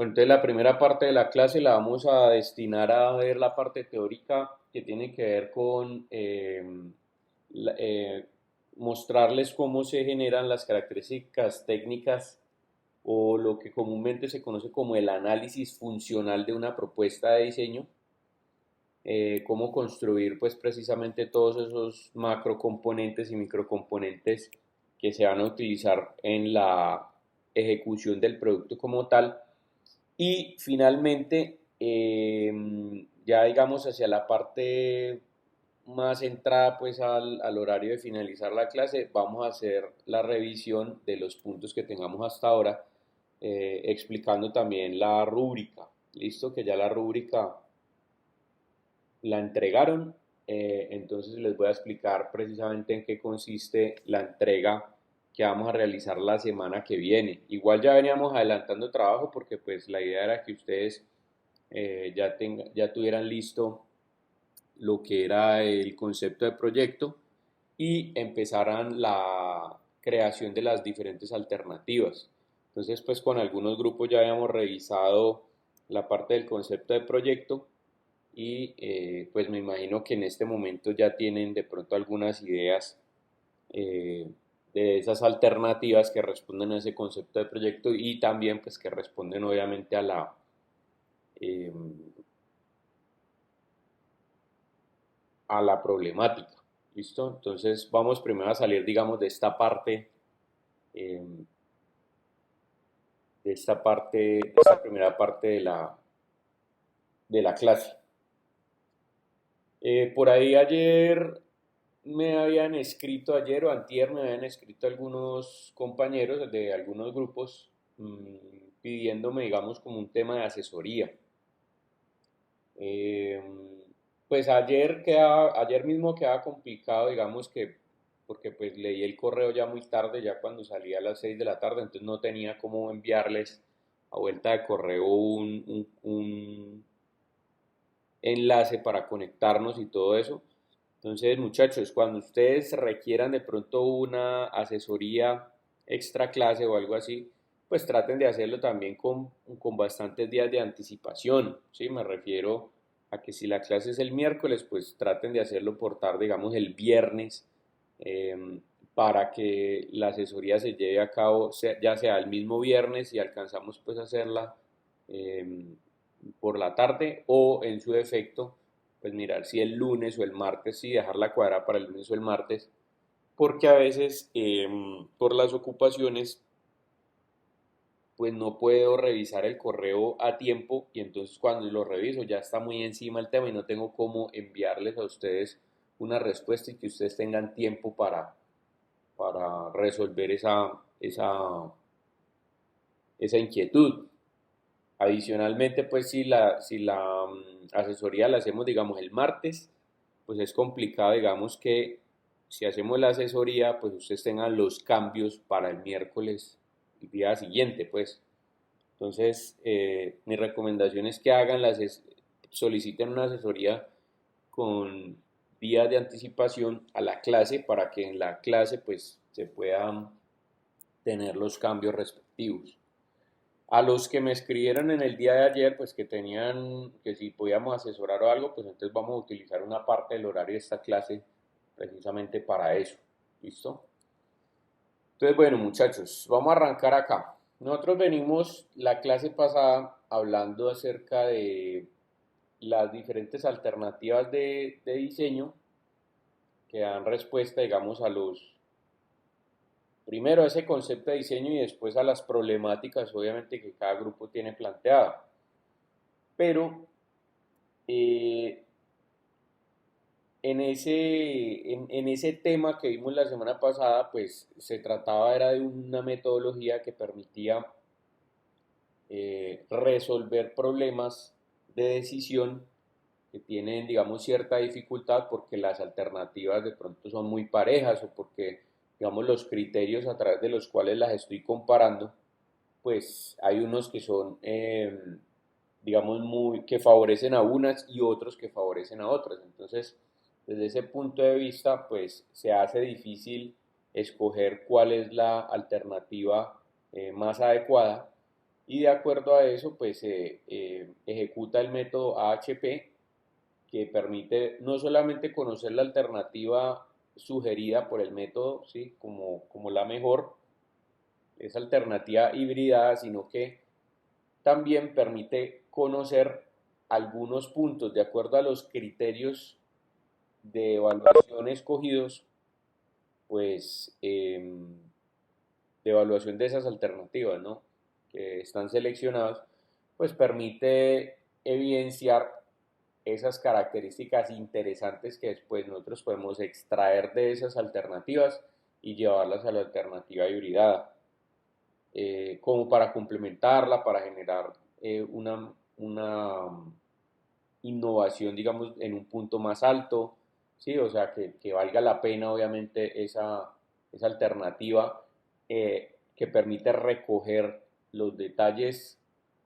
Bueno, entonces la primera parte de la clase la vamos a destinar a ver la parte teórica que tiene que ver con la- eh, mostrarles cómo se generan las características técnicas o lo que comúnmente se conoce como el análisis funcional de una propuesta de diseño, cómo construir pues precisamente todos esos macrocomponentes y microcomponentes que se van a utilizar en la ejecución del producto como tal. Y finalmente, ya digamos hacia la parte más centrada pues al horario de finalizar la clase, vamos a hacer la revisión de los puntos que tengamos hasta ahora, explicando también la rúbrica. Listo, que ya la rúbrica la entregaron, entonces les voy a explicar precisamente en qué consiste la entrega que vamos a realizar la semana que viene. Igual ya veníamos adelantando trabajo porque pues la idea era que ustedes ya tuvieran listo lo que era el concepto de proyecto y empezaran la creación de las diferentes alternativas. Entonces, pues con algunos grupos ya habíamos revisado la parte del concepto de proyecto y pues me imagino que en este momento ya tienen de pronto algunas ideas eh, de esas alternativas que responden a ese concepto de proyecto y también pues que responden obviamente eh, a la problemática. ¿Listo? Entonces vamos primero a salir, digamos, eh, de esta primera parte de la clase. Por ahí ayer o antier me habían escrito algunos compañeros de algunos grupos pidiéndome, digamos, como un tema de asesoría. Eh, pues ayer mismo quedaba complicado, digamos que, porque pues leí el correo ya muy tarde, ya cuando salía a las 6 de la tarde, entonces no tenía cómo enviarles a vuelta de correo un enlace para conectarnos y todo eso. Entonces, muchachos, cuando ustedes requieran de pronto una asesoría extra clase o algo así, pues traten de hacerlo también con bastantes días de anticipación, ¿sí? Me refiero a que si la clase es el miércoles, pues traten de hacerlo por tarde, digamos el viernes, eh, para que la asesoría se lleve a cabo, ya sea el mismo viernes y alcanzamos pues a hacerla eh, por la tarde o en su defecto pues mirar si el lunes o el martes, si dejar la cuadra para el lunes o el martes, porque a veces por las ocupaciones pues no puedo revisar el correo a tiempo y entonces cuando lo reviso ya está muy encima el tema y no tengo cómo enviarles a ustedes una respuesta y que ustedes tengan tiempo para resolver esa inquietud. Adicionalmente, pues si la asesoría la hacemos, digamos, el martes, pues es complicado, digamos que si hacemos la asesoría, pues ustedes tengan los cambios para el miércoles, el día siguiente, pues. Entonces, mi recomendación es que soliciten una asesoría con días de anticipación a la clase para que en la clase, pues, se puedan tener los cambios respectivos. A los que me escribieron en el día de ayer, pues que si podíamos asesorar o algo, pues entonces vamos a utilizar una parte del horario de esta clase precisamente para eso. ¿Listo? Entonces, bueno, muchachos, vamos a arrancar acá. Nosotros venimos la clase pasada hablando acerca de las diferentes alternativas de diseño que dan respuesta, digamos, primero a ese concepto de diseño y después a las problemáticas, obviamente, que cada grupo tiene planteada. Pero eh, en ese tema que vimos la semana pasada, pues se trataba era de una metodología que permitía resolver problemas de decisión que tienen, digamos, cierta dificultad porque las alternativas de pronto son muy parejas o porque, digamos, los criterios a través de los cuales las estoy comparando, pues hay unos que son, digamos, que favorecen a unas y otros que favorecen a otras. Entonces, desde ese punto de vista, pues se hace difícil escoger cuál es la alternativa más adecuada y de acuerdo a eso, pues se ejecuta el método AHP, que permite no solamente conocer la alternativa sugerida por el método, ¿sí? como la mejor, esa alternativa híbrida, sino que también permite conocer algunos puntos de acuerdo a los criterios de evaluación escogidos, pues de evaluación de esas alternativas, ¿no? Que están seleccionadas, pues permite evidenciar esas características interesantes que después nosotros podemos extraer de esas alternativas y llevarlas a la alternativa hibridada, como para complementarla, para generar una innovación, digamos, en un punto más alto, ¿sí? O sea, que valga la pena, obviamente, esa alternativa que permite recoger los detalles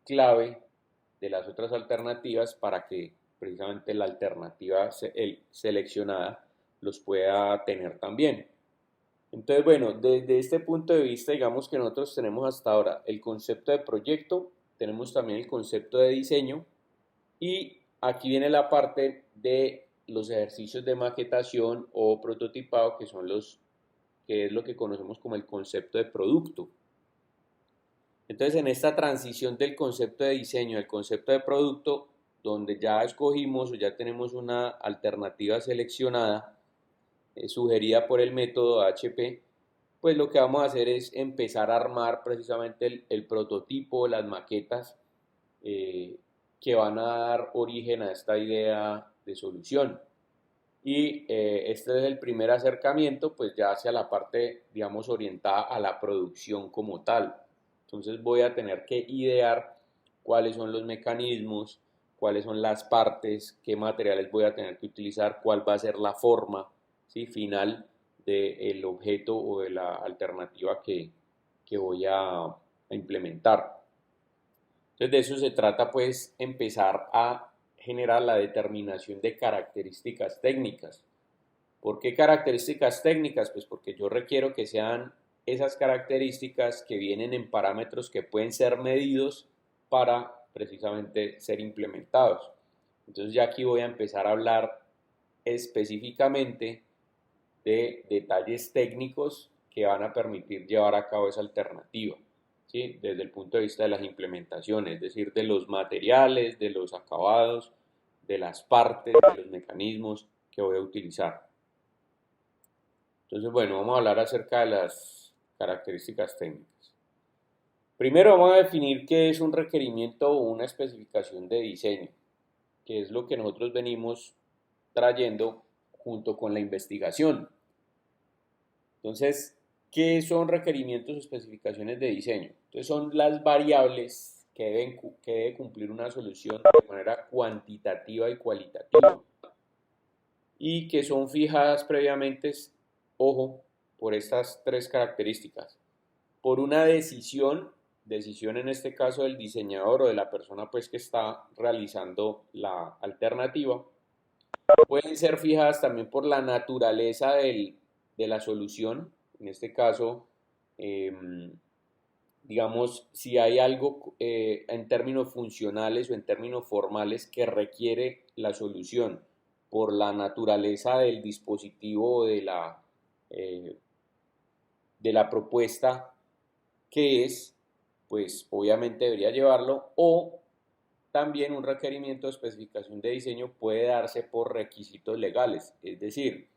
clave de las otras alternativas para que precisamente la alternativa seleccionada los pueda tener también. Entonces, bueno, desde este punto de vista, digamos que nosotros tenemos hasta ahora el concepto de proyecto, tenemos también el concepto de diseño, y aquí viene la parte de los ejercicios de maquetación o prototipado, que es lo que conocemos como el concepto de producto. Entonces, en esta transición del concepto de diseño al concepto de producto, donde ya escogimos o ya tenemos una alternativa seleccionada, sugerida por el método HP, pues lo que vamos a hacer es empezar a armar precisamente el prototipo, las maquetas eh, que van a dar origen a esta idea de solución. Y este es el primer acercamiento, pues ya hacia la parte, digamos, orientada a la producción como tal. Entonces voy a tener que idear cuáles son los mecanismos, cuáles son las partes, qué materiales voy a tener que utilizar, cuál va a ser la forma, ¿sí? Final del objeto o de la alternativa que voy a implementar. Entonces de eso se trata, pues empezar a generar la determinación de características técnicas. ¿Por qué características técnicas? Pues porque yo requiero que sean esas características que vienen en parámetros que pueden ser medidos para precisamente ser implementados. Entonces ya aquí voy a empezar a hablar específicamente de detalles técnicos que van a permitir llevar a cabo esa alternativa, ¿sí? Desde el punto de vista de las implementaciones, es decir, de los materiales, de los acabados, de las partes, de los mecanismos que voy a utilizar. Entonces, bueno, vamos a hablar acerca de las características técnicas. Primero vamos a definir qué es un requerimiento o una especificación de diseño, que es lo que nosotros venimos trayendo junto con la investigación. Entonces, ¿qué son requerimientos o especificaciones de diseño? Entonces, son las variables que debe cumplir una solución de manera cuantitativa y cualitativa y que son fijadas previamente, ojo, por estas tres características. Por una decisión en este caso del diseñador o de la persona pues que está realizando la alternativa. Pueden ser fijadas también por la naturaleza de la solución, en este caso, eh, digamos, si hay algo en términos funcionales o en términos formales que requiere la solución por la naturaleza del dispositivo o de la propuesta que es, pues obviamente debería llevarlo, o también un requerimiento de especificación de diseño puede darse por requisitos legales, es decir,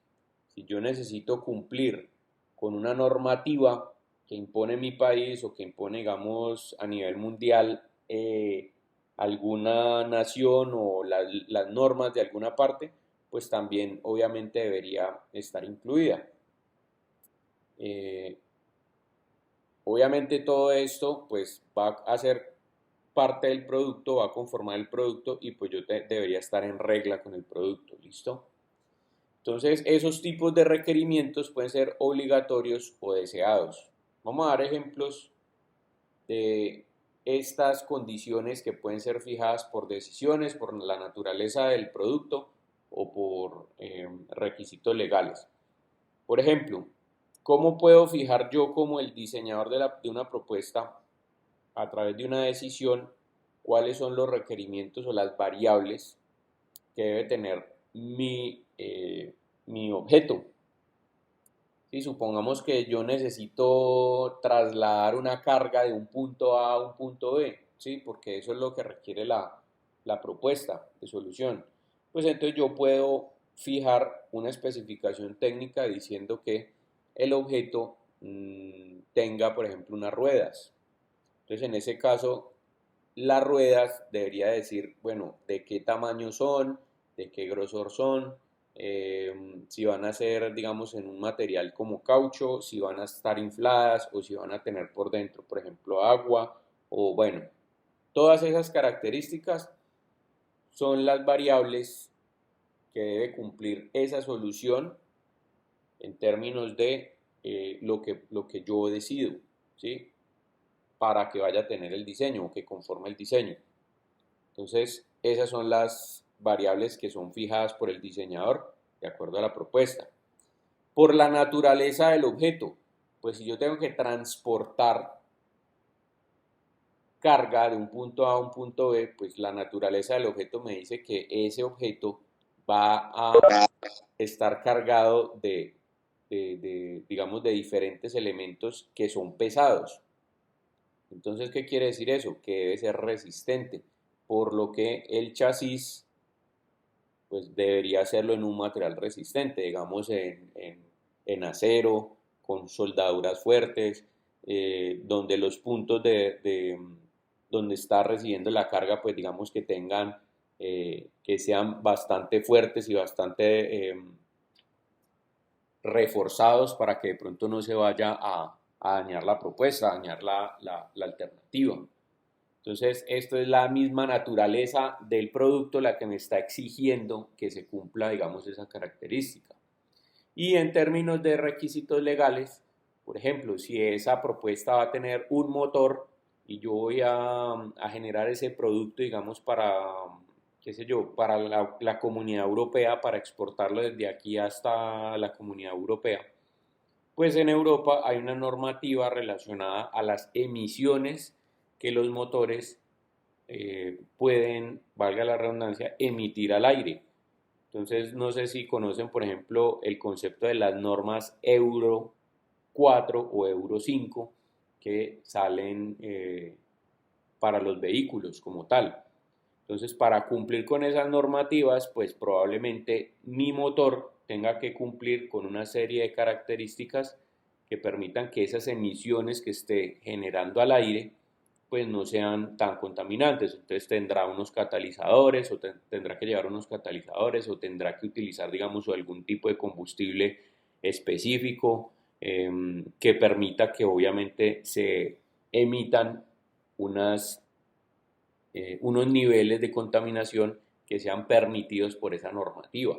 si yo necesito cumplir con una normativa que impone mi país o que impone, digamos, a nivel mundial alguna nación o las normas de alguna parte, pues también obviamente debería estar incluida. Eh, Obviamente todo esto pues va a ser parte del producto, va a conformar el producto y pues yo debería estar en regla con el producto, ¿listo? Entonces esos tipos de requerimientos pueden ser obligatorios o deseados. Vamos a dar ejemplos de estas condiciones que pueden ser fijadas por decisiones, por la naturaleza del producto o por requisitos legales. Por ejemplo, ¿cómo puedo fijar yo como el diseñador de una propuesta a través de una decisión cuáles son los requerimientos o las variables que debe tener mi objeto. Si supongamos que yo necesito trasladar una carga de un punto A a un punto B, ¿sí? Porque eso es lo que requiere la propuesta de solución. Pues entonces yo puedo fijar una especificación técnica diciendo que el objeto tenga, por ejemplo, unas ruedas. Entonces, en ese caso, las ruedas debería decir, bueno, de qué tamaño son, de qué grosor son, si van a ser, digamos, en un material como caucho, si van a estar infladas o si van a tener por dentro, por ejemplo, agua, o bueno, todas esas características son las variables que debe cumplir esa solución en términos de lo que yo decido, ¿sí? Para que vaya a tener el diseño o que conforme el diseño. Entonces, esas son las variables que son fijadas por el diseñador de acuerdo a la propuesta. Por la naturaleza del objeto, pues si yo tengo que transportar carga de un punto A a un punto B, pues la naturaleza del objeto me dice que ese objeto va a estar cargado digamos, de diferentes elementos que son pesados. Entonces, ¿qué quiere decir eso? Que debe ser resistente, por lo que el chasis pues debería hacerlo en un material resistente, digamos en acero, con soldaduras fuertes, donde los puntos donde está recibiendo la carga, pues digamos que tengan, que sean bastante fuertes y bastante reforzados para que de pronto no se vaya a dañar la propuesta, a dañar la alternativa. Entonces, esto es la misma naturaleza del producto la que me está exigiendo que se cumpla, digamos, esa característica. Y en términos de requisitos legales, por ejemplo, si esa propuesta va a tener un motor y yo voy a generar ese producto, digamos, para, qué sé yo, para la comunidad europea, para exportarlo desde aquí hasta la comunidad europea, pues en Europa hay una normativa relacionada a las emisiones que los motores pueden, valga la redundancia, emitir al aire. Entonces, no sé si conocen, por ejemplo, el concepto de las normas Euro 4 o Euro 5 que salen para los vehículos como tal. Entonces, para cumplir con esas normativas, pues probablemente mi motor tenga que cumplir con una serie de características que permitan que esas emisiones que esté generando al aire pues no sean tan contaminantes. Entonces tendrá unos catalizadores o tendrá que llevar unos catalizadores o tendrá que utilizar, digamos, algún tipo de combustible específico que permita que obviamente se emitan unas unos niveles de contaminación que sean permitidos por esa normativa.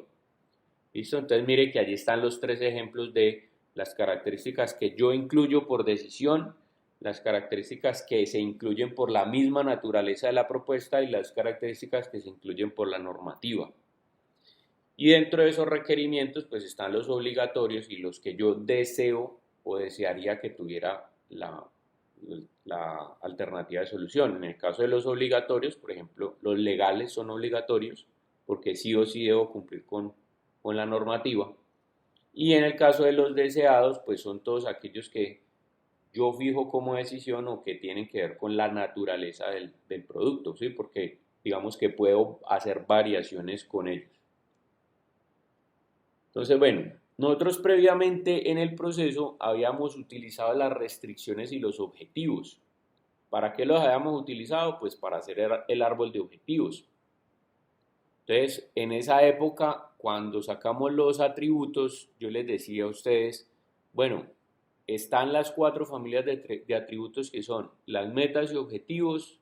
¿Listo? Entonces mire que allí están los tres ejemplos de las características que yo incluyo por decisión, las características que se incluyen por la misma naturaleza de la propuesta y las características que se incluyen por la normativa. Y dentro de esos requerimientos pues están los obligatorios y los que yo deseo o desearía que tuviera la alternativa de solución. En el caso de los obligatorios, por ejemplo, los legales son obligatorios porque sí o sí debo cumplir con la normativa. Y en el caso de los deseados, pues son todos aquellos que yo fijo como decisión o que tienen que ver con la naturaleza del producto, ¿sí? Porque digamos que puedo hacer variaciones con ellos. Entonces, bueno, nosotros previamente en el proceso habíamos utilizado las restricciones y los objetivos. ¿Para qué los habíamos utilizado? Pues para hacer el árbol de objetivos. Entonces, en esa época, cuando sacamos los atributos, yo les decía a ustedes, bueno, están las cuatro familias de atributos que son las metas y objetivos,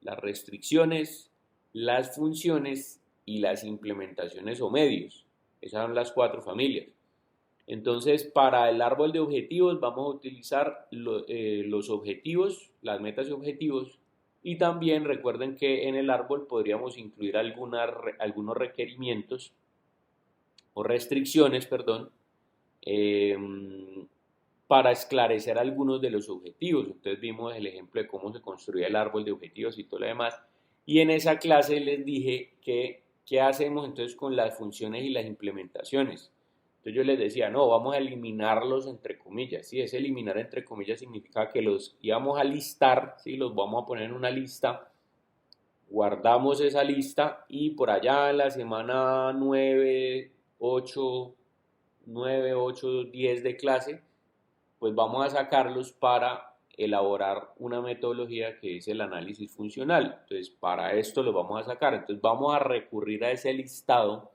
las restricciones, las funciones y las implementaciones o medios. Esas son las cuatro familias. Entonces, para el árbol de objetivos vamos a utilizar los objetivos, las metas y objetivos. Y también recuerden que en el árbol podríamos incluir algunos requerimientos o restricciones, perdón, eh, para esclarecer algunos de los objetivos. Entonces vimos el ejemplo de cómo se construía el árbol de objetivos y todo lo demás. Y en esa clase les dije que qué hacemos entonces con las funciones y las implementaciones. Entonces yo les decía, no, vamos a eliminarlos entre comillas. ¿Sí? Es eliminar entre comillas significa que los íbamos a listar, ¿sí? Los vamos a poner en una lista, guardamos esa lista y por allá en la semana 8, 10 de clase, pues vamos a sacarlos para elaborar una metodología que es el análisis funcional. Entonces, para esto los vamos a sacar. Entonces, vamos a recurrir a ese listado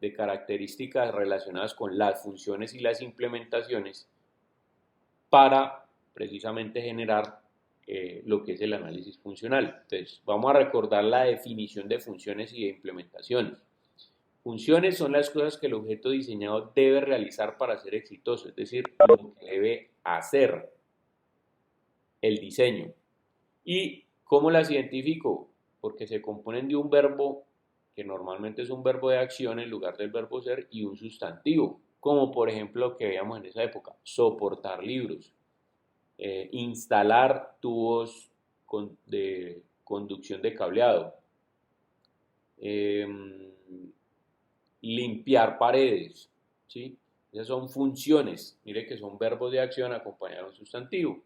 de características relacionadas con las funciones y las implementaciones para precisamente generar lo que es el análisis funcional. Entonces, vamos a recordar la definición de funciones y de implementaciones. Funciones son las cosas que el objeto diseñado debe realizar para ser exitoso, es decir, lo que debe hacer el diseño. ¿Y cómo las identifico? Porque se componen de un verbo que normalmente es un verbo de acción en lugar del verbo ser y un sustantivo, como por ejemplo lo que veíamos en esa época, soportar libros, instalar tubos de conducción de cableado, eh, limpiar paredes, ¿sí? Esas son funciones, mire que son verbos de acción acompañados de un sustantivo.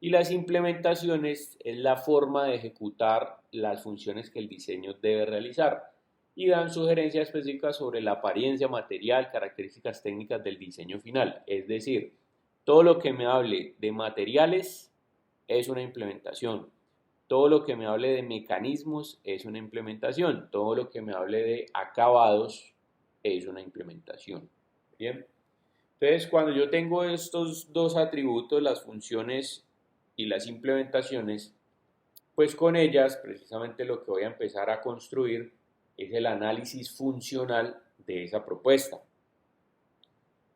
Y las implementaciones es la forma de ejecutar las funciones que el diseño debe realizar y dan sugerencias específicas sobre la apariencia material, características técnicas del diseño final. Es decir, todo lo que me hable de materiales es una implementación. Todo lo que me hable de mecanismos es una implementación. Todo lo que me hable de acabados es una implementación. Bien. Entonces, cuando yo tengo estos dos atributos, las funciones y las implementaciones, pues con ellas precisamente lo que voy a empezar a construir es el análisis funcional de esa propuesta.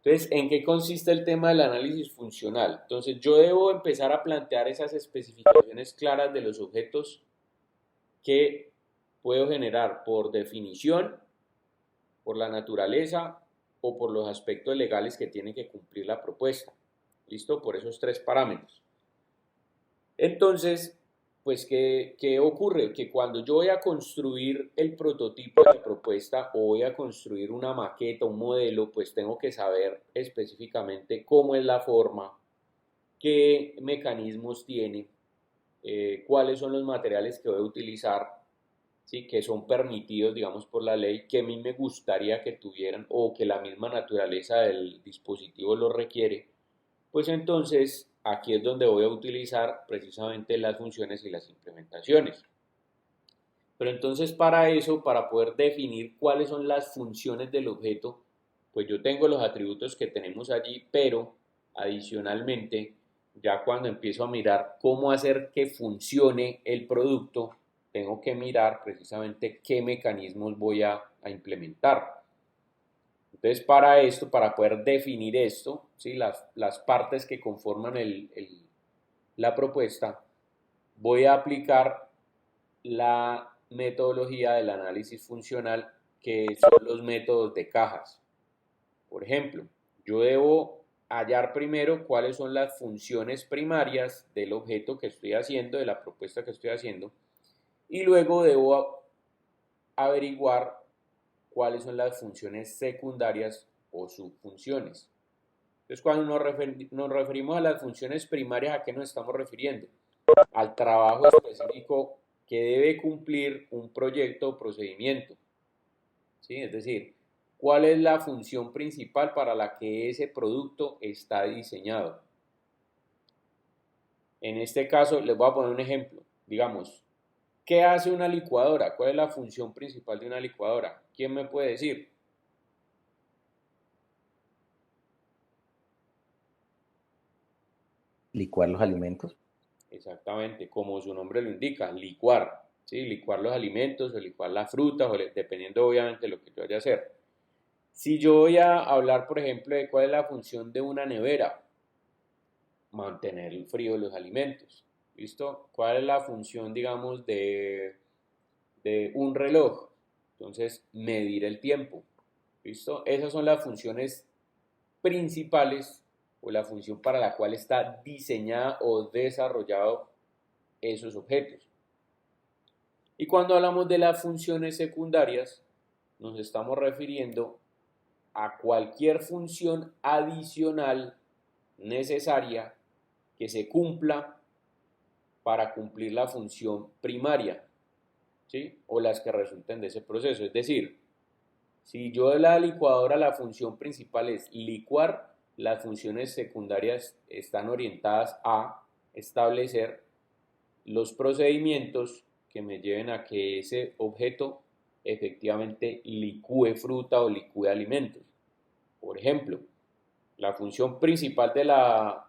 Entonces, ¿en qué consiste el tema del análisis funcional? Entonces, yo debo empezar a plantear esas especificaciones claras de los objetos que puedo generar por definición, por la naturaleza o por los aspectos legales que tiene que cumplir la propuesta. ¿Listo? Por esos tres parámetros. Entonces, pues, ¿qué ocurre? Que cuando yo voy a construir el prototipo de la propuesta o voy a construir una maqueta, un modelo, pues tengo que saber específicamente cómo es la forma, qué mecanismos tiene, cuáles son los materiales que voy a utilizar, ¿sí? Que son permitidos, digamos, por la ley, que a mí me gustaría que tuvieran o que la misma naturaleza del dispositivo lo requiere, pues entonces aquí es donde voy a utilizar precisamente las funciones y las implementaciones. Pero entonces para eso, para poder definir cuáles son las funciones del objeto, pues yo tengo los atributos que tenemos allí, pero adicionalmente, ya cuando empiezo a mirar cómo hacer que funcione el producto, tengo que mirar precisamente qué mecanismos voy a implementar. Entonces, para esto, para poder definir esto, ¿sí? las partes que conforman la propuesta, voy a aplicar la metodología del análisis funcional, que son los métodos de cajas. Por ejemplo, yo debo hallar primero cuáles son las funciones primarias del objeto que estoy haciendo, de la propuesta que estoy haciendo, y luego debo averiguar cuáles son las funciones secundarias o subfunciones. Entonces, cuando nos referimos a las funciones primarias, ¿a qué nos estamos refiriendo? Al trabajo específico que debe cumplir un proyecto o procedimiento. ¿Sí? Es decir, ¿cuál es la función principal para la que ese producto está diseñado? En este caso, les voy a poner un ejemplo. Digamos, ¿qué hace una licuadora? ¿Cuál es la función principal de una licuadora? ¿Quién me puede decir? Licuar los alimentos. Exactamente, como su nombre lo indica, licuar, ¿sí? Licuar los alimentos o licuar las frutas, dependiendo obviamente de lo que yo vaya a hacer. Si yo voy a hablar, por ejemplo, de cuál es la función de una nevera, mantener el frío de los alimentos, ¿listo? ¿Cuál es la función, digamos, de un reloj? Entonces, medir el tiempo, ¿listo? Esas son las funciones principales o la función para la cual está diseñada o desarrollado esos objetos. Y cuando hablamos de las funciones secundarias, nos estamos refiriendo a cualquier función adicional necesaria que se cumpla para cumplir la función primaria, ¿sí? O las que resulten de ese proceso. Es decir, si yo de la licuadora la función principal es licuar, las funciones secundarias están orientadas a establecer los procedimientos que me lleven a que ese objeto efectivamente licúe fruta o licúe alimentos. Por ejemplo, la función principal de la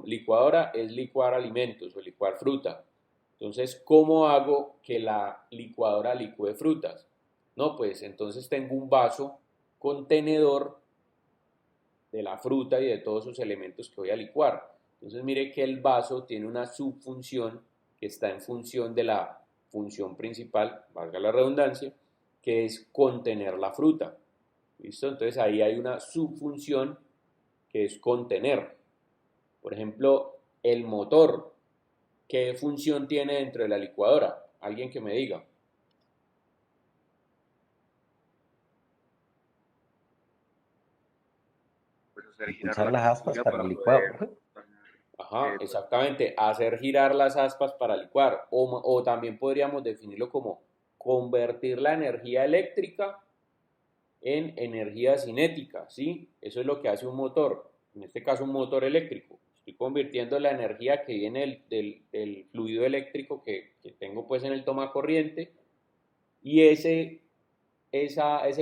licuadora es licuar alimentos o licuar fruta. Entonces, ¿cómo hago que la licuadora licúe frutas? No, pues entonces tengo un vaso contenedor de la fruta y de todos esos elementos que voy a licuar. Entonces, mire que el vaso tiene una subfunción que está en función de la función principal, valga la redundancia, que es contener la fruta. ¿Listo? Entonces ahí hay una subfunción que es contener. Por ejemplo, el motor, ¿qué función tiene dentro de la licuadora? Alguien que me diga. Pues hacer girar Impulsar la las aspas costilla para el para licuado. poder, Ajá, pues, exactamente, hacer girar las aspas para licuar. O también podríamos definirlo como convertir la energía eléctrica en energía cinética, ¿sí? Eso es lo que hace un motor, en este caso un motor eléctrico. Estoy convirtiendo la energía que viene del fluido eléctrico que tengo pues en el tomacorriente y ese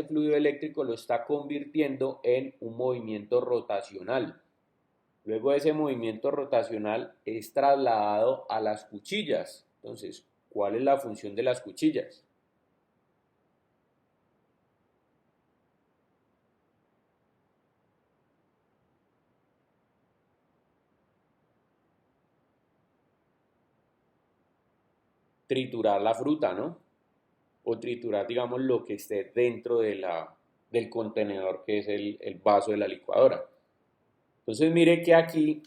fluido eléctrico lo está convirtiendo en un movimiento rotacional. Luego ese movimiento rotacional es trasladado a las cuchillas. Entonces, ¿cuál es la función de las cuchillas? Triturar la fruta, ¿no? O triturar, digamos, lo que esté dentro del contenedor que es el vaso de la licuadora. Entonces, mire que aquí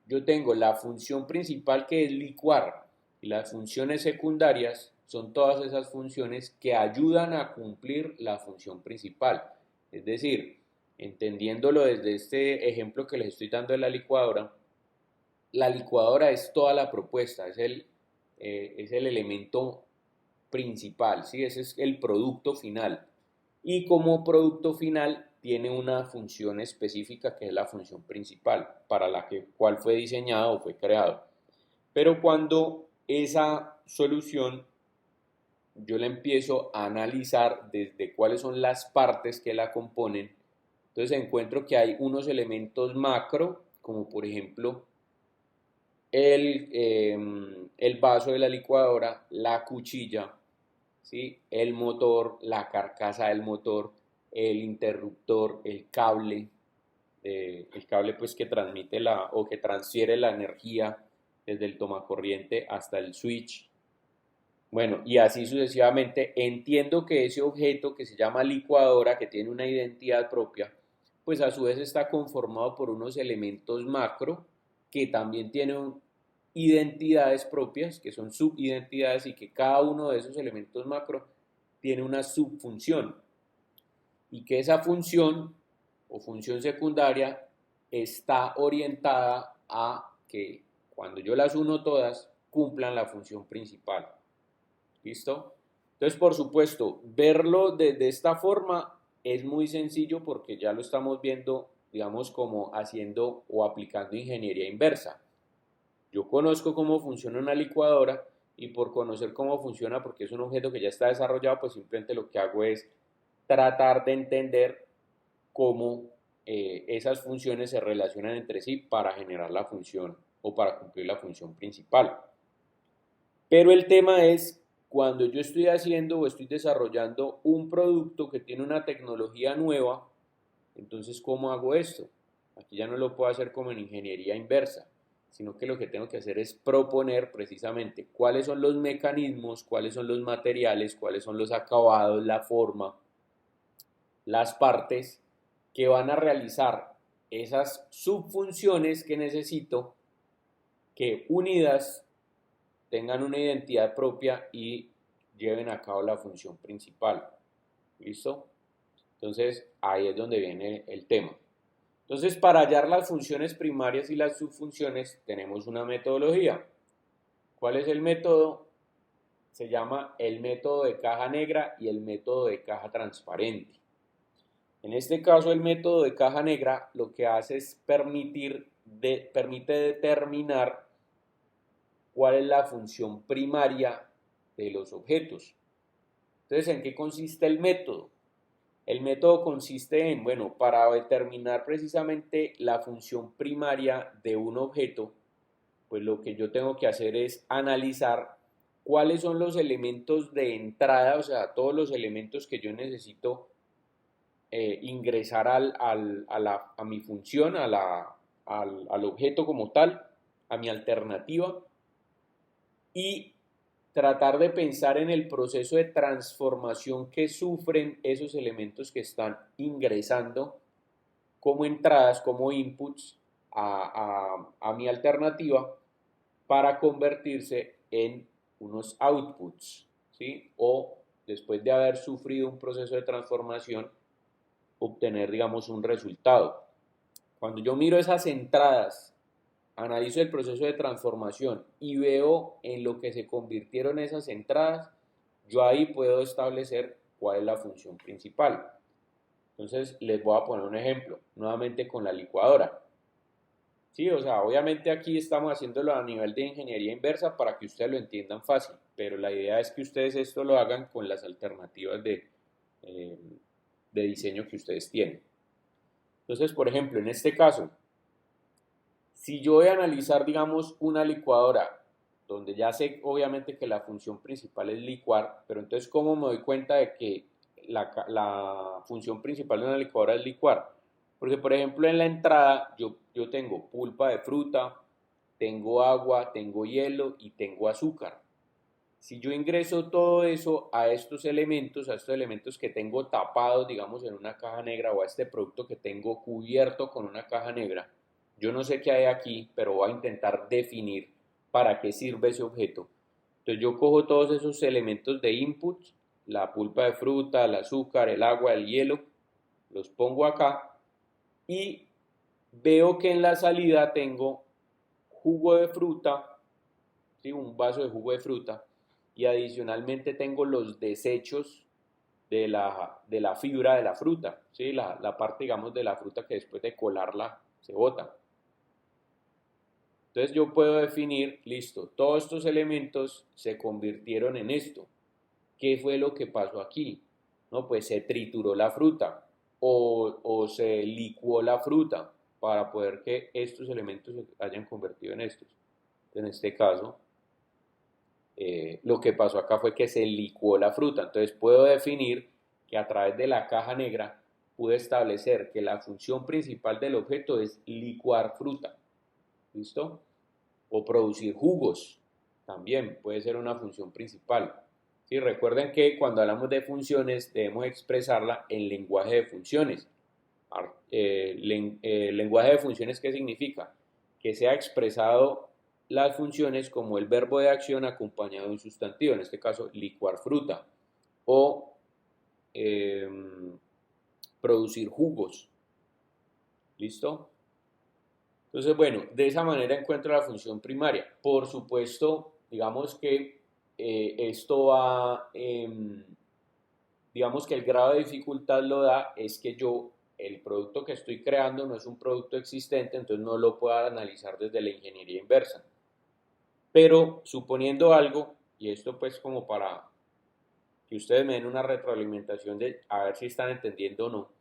yo tengo la función principal que es licuar y las funciones secundarias son todas esas funciones que ayudan a cumplir la función principal. Es decir, entendiéndolo desde este ejemplo que les estoy dando de la licuadora es toda la propuesta, es el elemento principal, ¿sí? Ese es el producto final. Y como producto final tiene una función específica que es la función principal, para la cual fue diseñado o fue creado. Pero cuando esa solución yo la empiezo a analizar desde cuáles son las partes que la componen, entonces encuentro que hay unos elementos macro, como por ejemplo el vaso de la licuadora, la cuchilla, ¿sí? El motor, la carcasa del motor, el interruptor, el cable pues que transmite o que transfiere la energía desde el tomacorriente hasta el switch. Bueno, y así sucesivamente. Entiendo que ese objeto que se llama licuadora, que tiene una identidad propia, pues a su vez está conformado por unos elementos macro que también tienen identidades propias, que son subidentidades y que cada uno de esos elementos macro tiene una subfunción y que esa función o función secundaria está orientada a que cuando yo las uno todas cumplan la función principal. ¿Listo? Entonces, por supuesto, verlo de esta forma es muy sencillo porque ya lo estamos viendo, digamos, como haciendo o aplicando ingeniería inversa. Yo conozco cómo funciona una licuadora y por conocer cómo funciona, porque es un objeto que ya está desarrollado, pues simplemente lo que hago es tratar de entender cómo esas funciones se relacionan entre sí para generar la función o para cumplir la función principal. Pero el tema es cuando yo estoy haciendo o estoy desarrollando un producto que tiene una tecnología nueva, entonces ¿cómo hago esto? Aquí ya no lo puedo hacer como en ingeniería inversa, sino que lo que tengo que hacer es proponer precisamente cuáles son los mecanismos, cuáles son los materiales, cuáles son los acabados, la forma, las partes que van a realizar esas subfunciones que necesito que unidas tengan una identidad propia y lleven a cabo la función principal. ¿Listo? Entonces, ahí es donde viene el tema. Entonces, para hallar las funciones primarias y las subfunciones, tenemos una metodología. ¿Cuál es el método? Se llama el método de caja negra y el método de caja transparente. En este caso, el método de caja negra lo que hace es permite determinar cuál es la función primaria de los objetos. Entonces, ¿en qué consiste el método? El método consiste en, bueno, para determinar precisamente la función primaria de un objeto, pues lo que yo tengo que hacer es analizar cuáles son los elementos de entrada, o sea, todos los elementos que yo necesito ingresar a mi función, al objeto como tal, a mi alternativa, y tratar de pensar en el proceso de transformación que sufren esos elementos que están ingresando como entradas, como inputs a mi alternativa para convertirse en unos outputs, ¿sí? O después de haber sufrido un proceso de transformación, obtener, digamos, un resultado. Cuando yo miro esas entradas, analizo el proceso de transformación y veo en lo que se convirtieron esas entradas, yo ahí puedo establecer cuál es la función principal. Entonces les voy a poner un ejemplo, nuevamente con la licuadora. Sí, o sea, obviamente aquí estamos haciéndolo a nivel de ingeniería inversa para que ustedes lo entiendan fácil, pero la idea es que ustedes esto lo hagan con las alternativas eh, de diseño que ustedes tienen. Entonces, por ejemplo, en este caso, si yo voy a analizar, digamos, una licuadora, donde ya sé obviamente que la función principal es licuar, pero entonces, ¿cómo me doy cuenta de que la función principal de una licuadora es licuar? Porque, por ejemplo, en la entrada yo tengo pulpa de fruta, tengo agua, tengo hielo y tengo azúcar. Si yo ingreso todo eso a estos elementos que tengo tapados, digamos, en una caja negra o a este producto que tengo cubierto con una caja negra, yo no sé qué hay aquí, pero voy a intentar definir para qué sirve ese objeto. Entonces yo cojo todos esos elementos de input, la pulpa de fruta, el azúcar, el agua, el hielo, los pongo acá y veo que en la salida tengo jugo de fruta, ¿sí? Un vaso de jugo de fruta y adicionalmente tengo los desechos de la fibra de la fruta, ¿sí? La parte, digamos, de la fruta que después de colarla se bota. Entonces yo puedo definir, listo, todos estos elementos se convirtieron en esto. ¿Qué fue lo que pasó aquí? No, pues se trituró la fruta o se licuó la fruta para poder que estos elementos se hayan convertido en estos. En este caso, lo que pasó acá fue que se licuó la fruta. Entonces puedo definir que a través de la caja negra pude establecer que la función principal del objeto es licuar fruta. ¿Listo? O producir jugos. También puede ser una función principal. ¿Sí? Recuerden que cuando hablamos de funciones debemos expresarla en lenguaje de funciones. Lenguaje de funciones, ¿qué significa? Que sea expresado las funciones como el verbo de acción acompañado de un sustantivo, en este caso licuar fruta, o eh, producir jugos. ¿Listo? Entonces, bueno, de esa manera encuentro la función primaria. Por supuesto, digamos que esto va, digamos que el grado de dificultad lo da es que el producto que estoy creando no es un producto existente, entonces no lo puedo analizar desde la ingeniería inversa. Pero suponiendo algo, y esto pues como para que ustedes me den una retroalimentación de a ver si están entendiendo o no.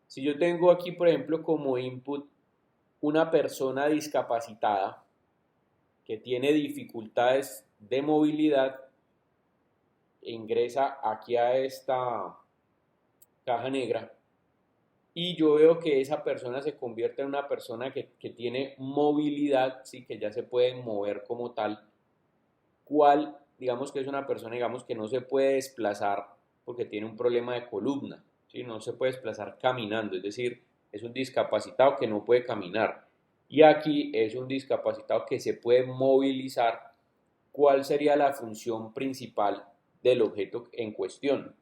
Si yo tengo aquí, por ejemplo, como input una persona discapacitada que tiene dificultades de movilidad, ingresa aquí a esta caja negra y yo veo que esa persona se convierte en una persona que tiene movilidad, sí, que ya se puede mover como tal, cual digamos que es una persona, digamos que no se puede desplazar porque tiene un problema de columna, ¿sí? No se puede desplazar caminando, es decir, es un discapacitado que no puede caminar. Y aquí es un discapacitado que se puede movilizar. ¿Cuál sería la función principal del objeto en cuestión?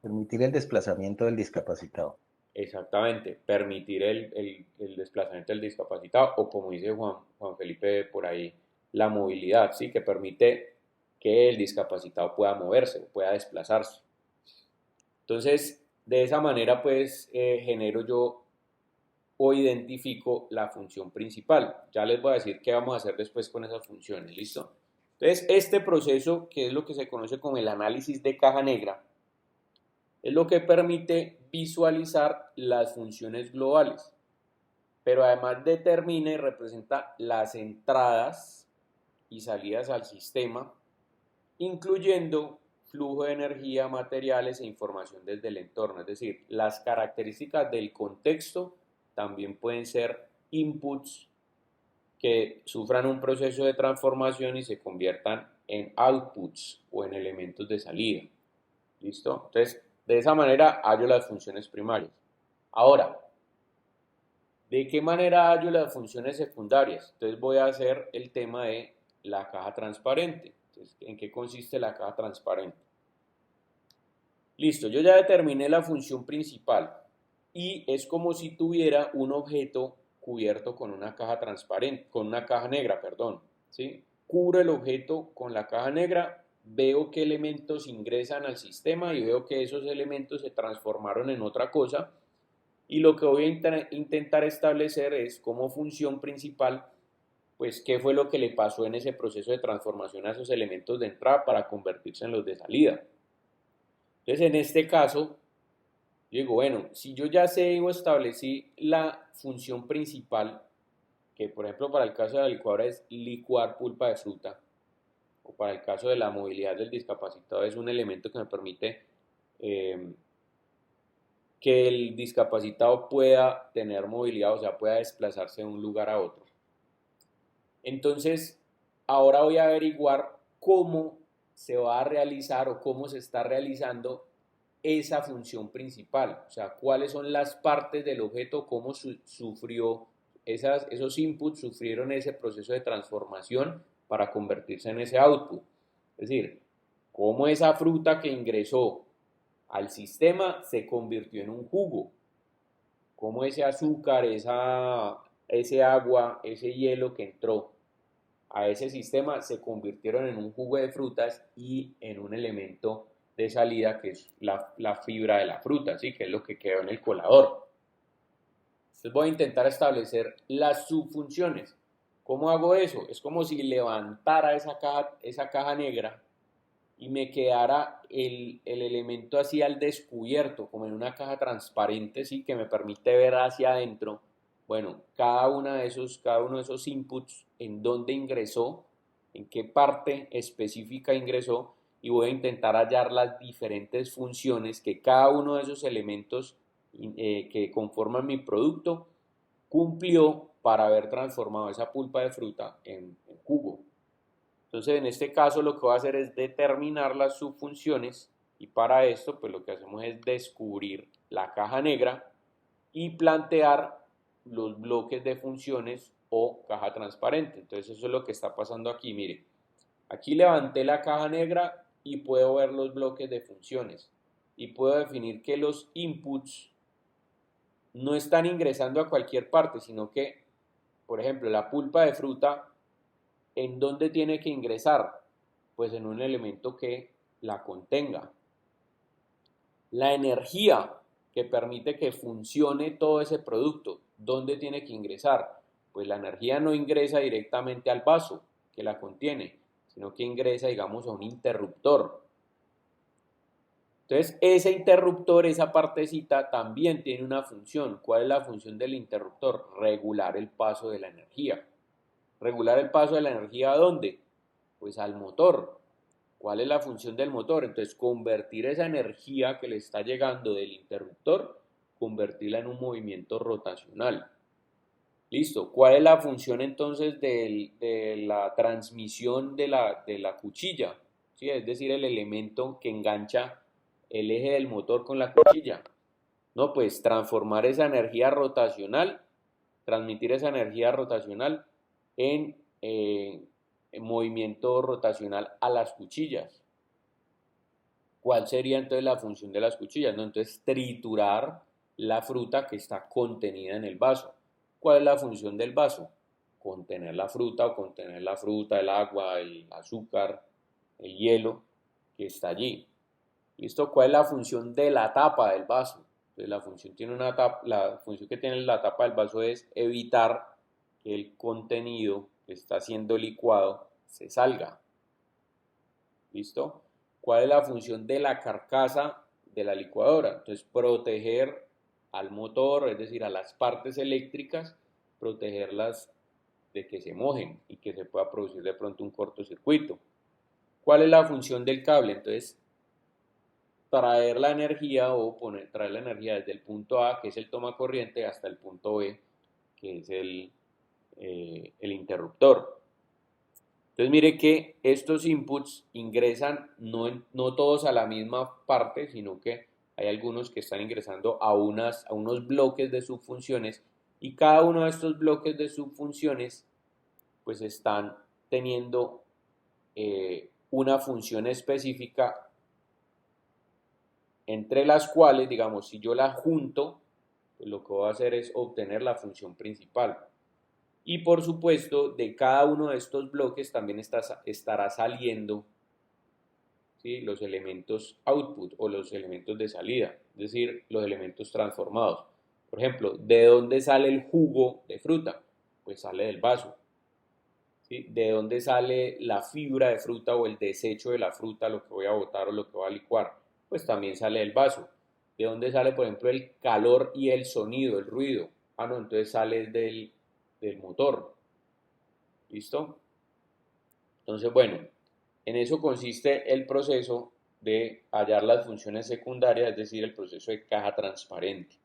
Permitir el desplazamiento del discapacitado. Exactamente, permitir el desplazamiento del discapacitado o como dice Juan Felipe por ahí, la movilidad, ¿sí? Que permite que el discapacitado pueda moverse, pueda desplazarse. Entonces, de esa manera, pues, genero yo o identifico la función principal. Ya les voy a decir qué vamos a hacer después con esas funciones, ¿listo? Entonces, este proceso, que es lo que se conoce como el análisis de caja negra, es lo que permite visualizar las funciones globales, pero además determina y representa las entradas y salidas al sistema, incluyendo flujo de energía, materiales e información desde el entorno. Es decir, las características del contexto también pueden ser inputs que sufran un proceso de transformación y se conviertan en outputs o en elementos de salida. ¿Listo? Entonces, de esa manera hallo las funciones primarias. Ahora, ¿de qué manera hallo las funciones secundarias? Entonces voy a hacer el tema de la caja transparente. Entonces, ¿en qué consiste la caja transparente? Listo, yo ya determiné la función principal y es como si tuviera un objeto cubierto con una caja transparente, con una caja negra, perdón, ¿sí? Cubro el objeto con la caja negra, veo qué elementos ingresan al sistema y veo que esos elementos se transformaron en otra cosa y lo que voy a intentar establecer es como función principal, pues qué fue lo que le pasó en ese proceso de transformación a esos elementos de entrada para convertirse en los de salida. Entonces, en este caso, yo digo, bueno, si yo ya sé o establecí la función principal, que por ejemplo para el caso de la licuadora es licuar pulpa de fruta, o para el caso de la movilidad del discapacitado es un elemento que me permite eh, que el discapacitado pueda tener movilidad, o sea, pueda desplazarse de un lugar a otro. Entonces, ahora voy a averiguar cómo se va a realizar o cómo se está realizando esa función principal, o sea, cuáles son las partes del objeto, cómo sufrió esos inputs, sufrieron ese proceso de transformación para convertirse en ese output. Es decir, cómo esa fruta que ingresó al sistema se convirtió en un jugo, cómo ese azúcar, ese agua, ese hielo que entró a ese sistema se convirtieron en un jugo de frutas y en un elemento de salida que es la fibra de la fruta, ¿sí? Que es lo que quedó en el colador. Entonces voy a intentar establecer las subfunciones. ¿Cómo hago eso? Es como si levantara esa caja negra y me quedara el elemento así al descubierto, como en una caja transparente, ¿sí? Que me permite ver hacia adentro. Bueno, cada uno de esos inputs, en dónde ingresó, en qué parte específica ingresó, y voy a intentar hallar las diferentes funciones que cada uno de esos elementos que conforman mi producto cumplió para haber transformado esa pulpa de fruta en jugo. Entonces, en este caso lo que voy a hacer es determinar las subfunciones y para esto, pues lo que hacemos es descubrir la caja negra y plantear los bloques de funciones o caja transparente. Entonces, eso es lo que está pasando aquí. Mire, aquí levanté la caja negra y puedo ver los bloques de funciones y puedo definir que los inputs no están ingresando a cualquier parte, sino que, por ejemplo, la pulpa de fruta, ¿en dónde tiene que ingresar? Pues en un elemento que la contenga. La energía que permite que funcione todo ese producto, ¿dónde tiene que ingresar? Pues la energía no ingresa directamente al vaso que la contiene, sino que ingresa, digamos, a un interruptor. Entonces, ese interruptor, esa partecita, también tiene una función. ¿Cuál es la función del interruptor? Regular el paso de la energía. ¿Regular el paso de la energía a dónde? Pues al motor. ¿Cuál es la función del motor? Entonces, convertir esa energía que le está llegando del interruptor, convertirla en un movimiento rotacional. Listo. ¿Cuál es la función entonces de la transmisión de la cuchilla? ¿Sí? Es decir, el elemento que engancha el eje del motor con la cuchilla? No, pues transformar esa energía rotacional, transmitir esa energía rotacional en movimiento rotacional a las cuchillas. ¿Cuál sería entonces la función de las cuchillas? ¿No? Entonces, triturar la fruta que está contenida en el vaso. ¿Cuál es la función del vaso? Contener la fruta o contener la fruta, el agua, el azúcar, el hielo que está allí. ¿Listo? ¿Cuál es la función de la tapa del vaso? Entonces, la función que tiene la tapa del vaso es evitar que el contenido que está siendo licuado se salga. ¿Listo? ¿Cuál es la función de la carcasa de la licuadora? Entonces, proteger al motor, es decir, a las partes eléctricas, protegerlas de que se mojen y que se pueda producir de pronto un cortocircuito. ¿Cuál es la función del cable? Entonces, traer la energía o traer la energía desde el punto A, que es el toma corriente, hasta el punto B, que es el interruptor. Entonces mire que estos inputs ingresan no todos a la misma parte, sino que hay algunos que están ingresando a unos bloques de subfunciones y cada uno de estos bloques de subfunciones pues están teniendo una función específica entre las cuales, digamos, si yo la junto, pues lo que voy a hacer es obtener la función principal. Y por supuesto, de cada uno de estos bloques también estará saliendo, ¿sí?, los elementos output o los elementos de salida, es decir, los elementos transformados. Por ejemplo, ¿de dónde sale el jugo de fruta? Pues sale del vaso. ¿Sí? ¿De dónde sale la fibra de fruta o el desecho de la fruta, lo que voy a botar o lo que voy a licuar? Pues también sale del vaso. ¿De dónde sale, por ejemplo, el calor y el sonido, el ruido? Ah, no, entonces sale del motor. ¿Listo? Entonces, bueno, en eso consiste el proceso de hallar las funciones secundarias, es decir, el proceso de caja transparente.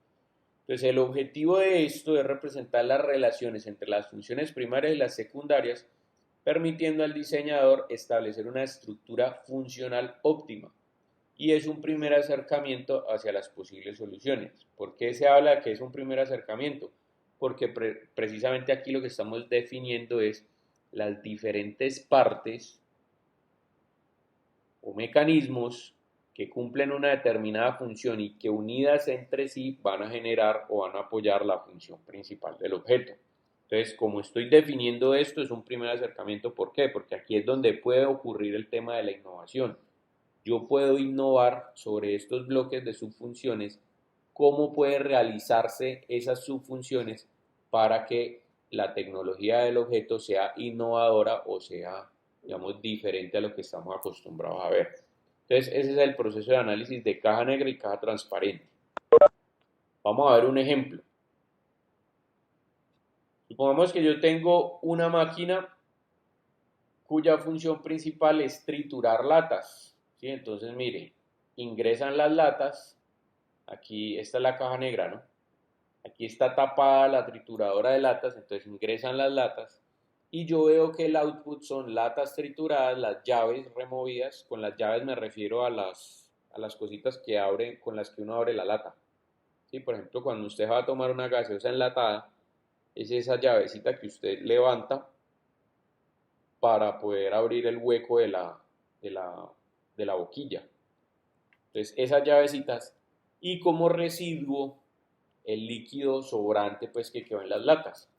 Entonces, el objetivo de esto es representar las relaciones entre las funciones primarias y las secundarias, permitiendo al diseñador establecer una estructura funcional óptima. Y es un primer acercamiento hacia las posibles soluciones. ¿Por qué se habla de que es un primer acercamiento? Porque precisamente aquí lo que estamos definiendo es las diferentes partes o mecanismos que cumplen una determinada función y que unidas entre sí van a generar o van a apoyar la función principal del objeto. Entonces, como estoy definiendo esto, es un primer acercamiento. ¿Por qué? Porque aquí es donde puede ocurrir el tema de la innovación. Yo puedo innovar sobre estos bloques de subfunciones, cómo puede realizarse esas subfunciones para que la tecnología del objeto sea innovadora o sea, digamos, diferente a lo que estamos acostumbrados a ver. Entonces, ese es el proceso de análisis de caja negra y caja transparente. Vamos a ver un ejemplo. Supongamos que yo tengo una máquina cuya función principal es triturar latas. ¿Sí? Entonces, mire, ingresan las latas. Aquí está la caja negra, ¿no? Aquí está tapada la trituradora de latas, entonces ingresan las latas y yo veo que el output son latas trituradas, las llaves removidas. Con las llaves me refiero a las cositas que abren, con las que uno abre la lata. ¿Sí? Por ejemplo, cuando usted va a tomar una gaseosa enlatada, es esa llavecita que usted levanta para poder abrir el hueco de la, de la boquilla. Entonces, esas llavecitas y como residuo el líquido sobrante pues que quedó en las latas.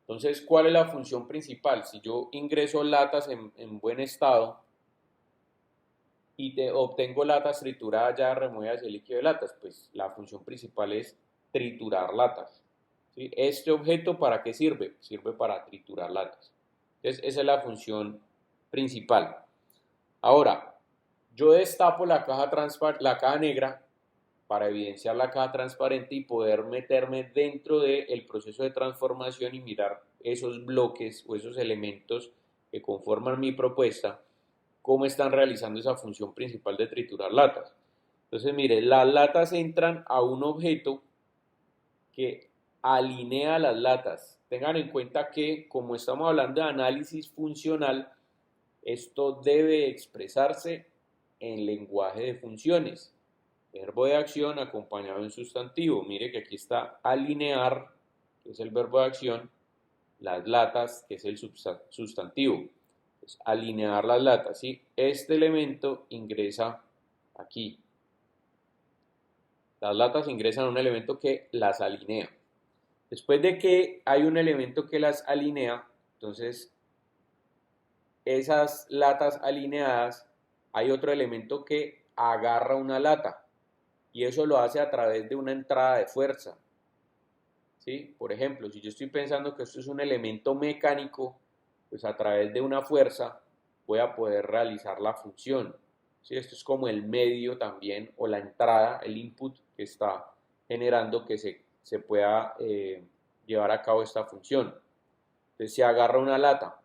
Entonces, ¿cuál es la función principal? Si yo ingreso latas en buen estado y obtengo latas trituradas ya removidas del líquido de latas, pues la función principal es triturar latas. ¿Sí? ¿Este objeto para qué sirve? Sirve para triturar latas. Entonces, esa es la función principal. Ahora, yo destapo la caja negra para evidenciar la caja transparente y poder meterme dentro del proceso de transformación y mirar esos bloques o esos elementos que conforman mi propuesta, cómo están realizando esa función principal de triturar latas. Entonces, mire, las latas entran a un objeto que alinea las latas. Tengan en cuenta que, como estamos hablando de análisis funcional, esto debe expresarse en lenguaje de funciones. Verbo de acción acompañado de un sustantivo. Mire que aquí está alinear, que es el verbo de acción, las latas, que es el sustantivo. Entonces, alinear las latas, ¿sí? Este elemento ingresa aquí. Las latas ingresan a un elemento que las alinea. Después de que hay un elemento que las alinea, entonces esas latas alineadas, hay otro elemento que agarra una lata y eso lo hace a través de una entrada de fuerza. ¿Sí? Por ejemplo, si yo estoy pensando que esto es un elemento mecánico, pues a través de una fuerza voy a poder realizar la función. ¿Sí? Esto es como el medio también, o la entrada, el input que está generando que se pueda llevar a cabo esta función. Entonces se agarra una lata,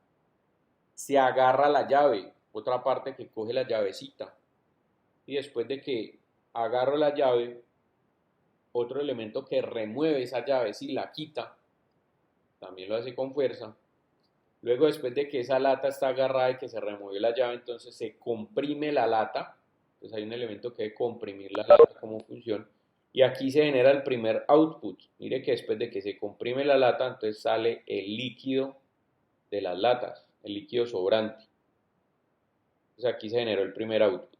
se agarra la llave, otra parte que coge la llavecita. Y después de que agarro la llave, otro elemento que remueve esa llave, si la quita, también lo hace con fuerza. Luego, después de que esa lata está agarrada y que se remueve la llave, entonces se comprime la lata. Entonces hay un elemento que debe comprimir la lata como función. Y aquí se genera el primer output. Mire que después de que se comprime la lata, entonces sale el líquido de las latas, el líquido sobrante. Entonces aquí se generó el primer output.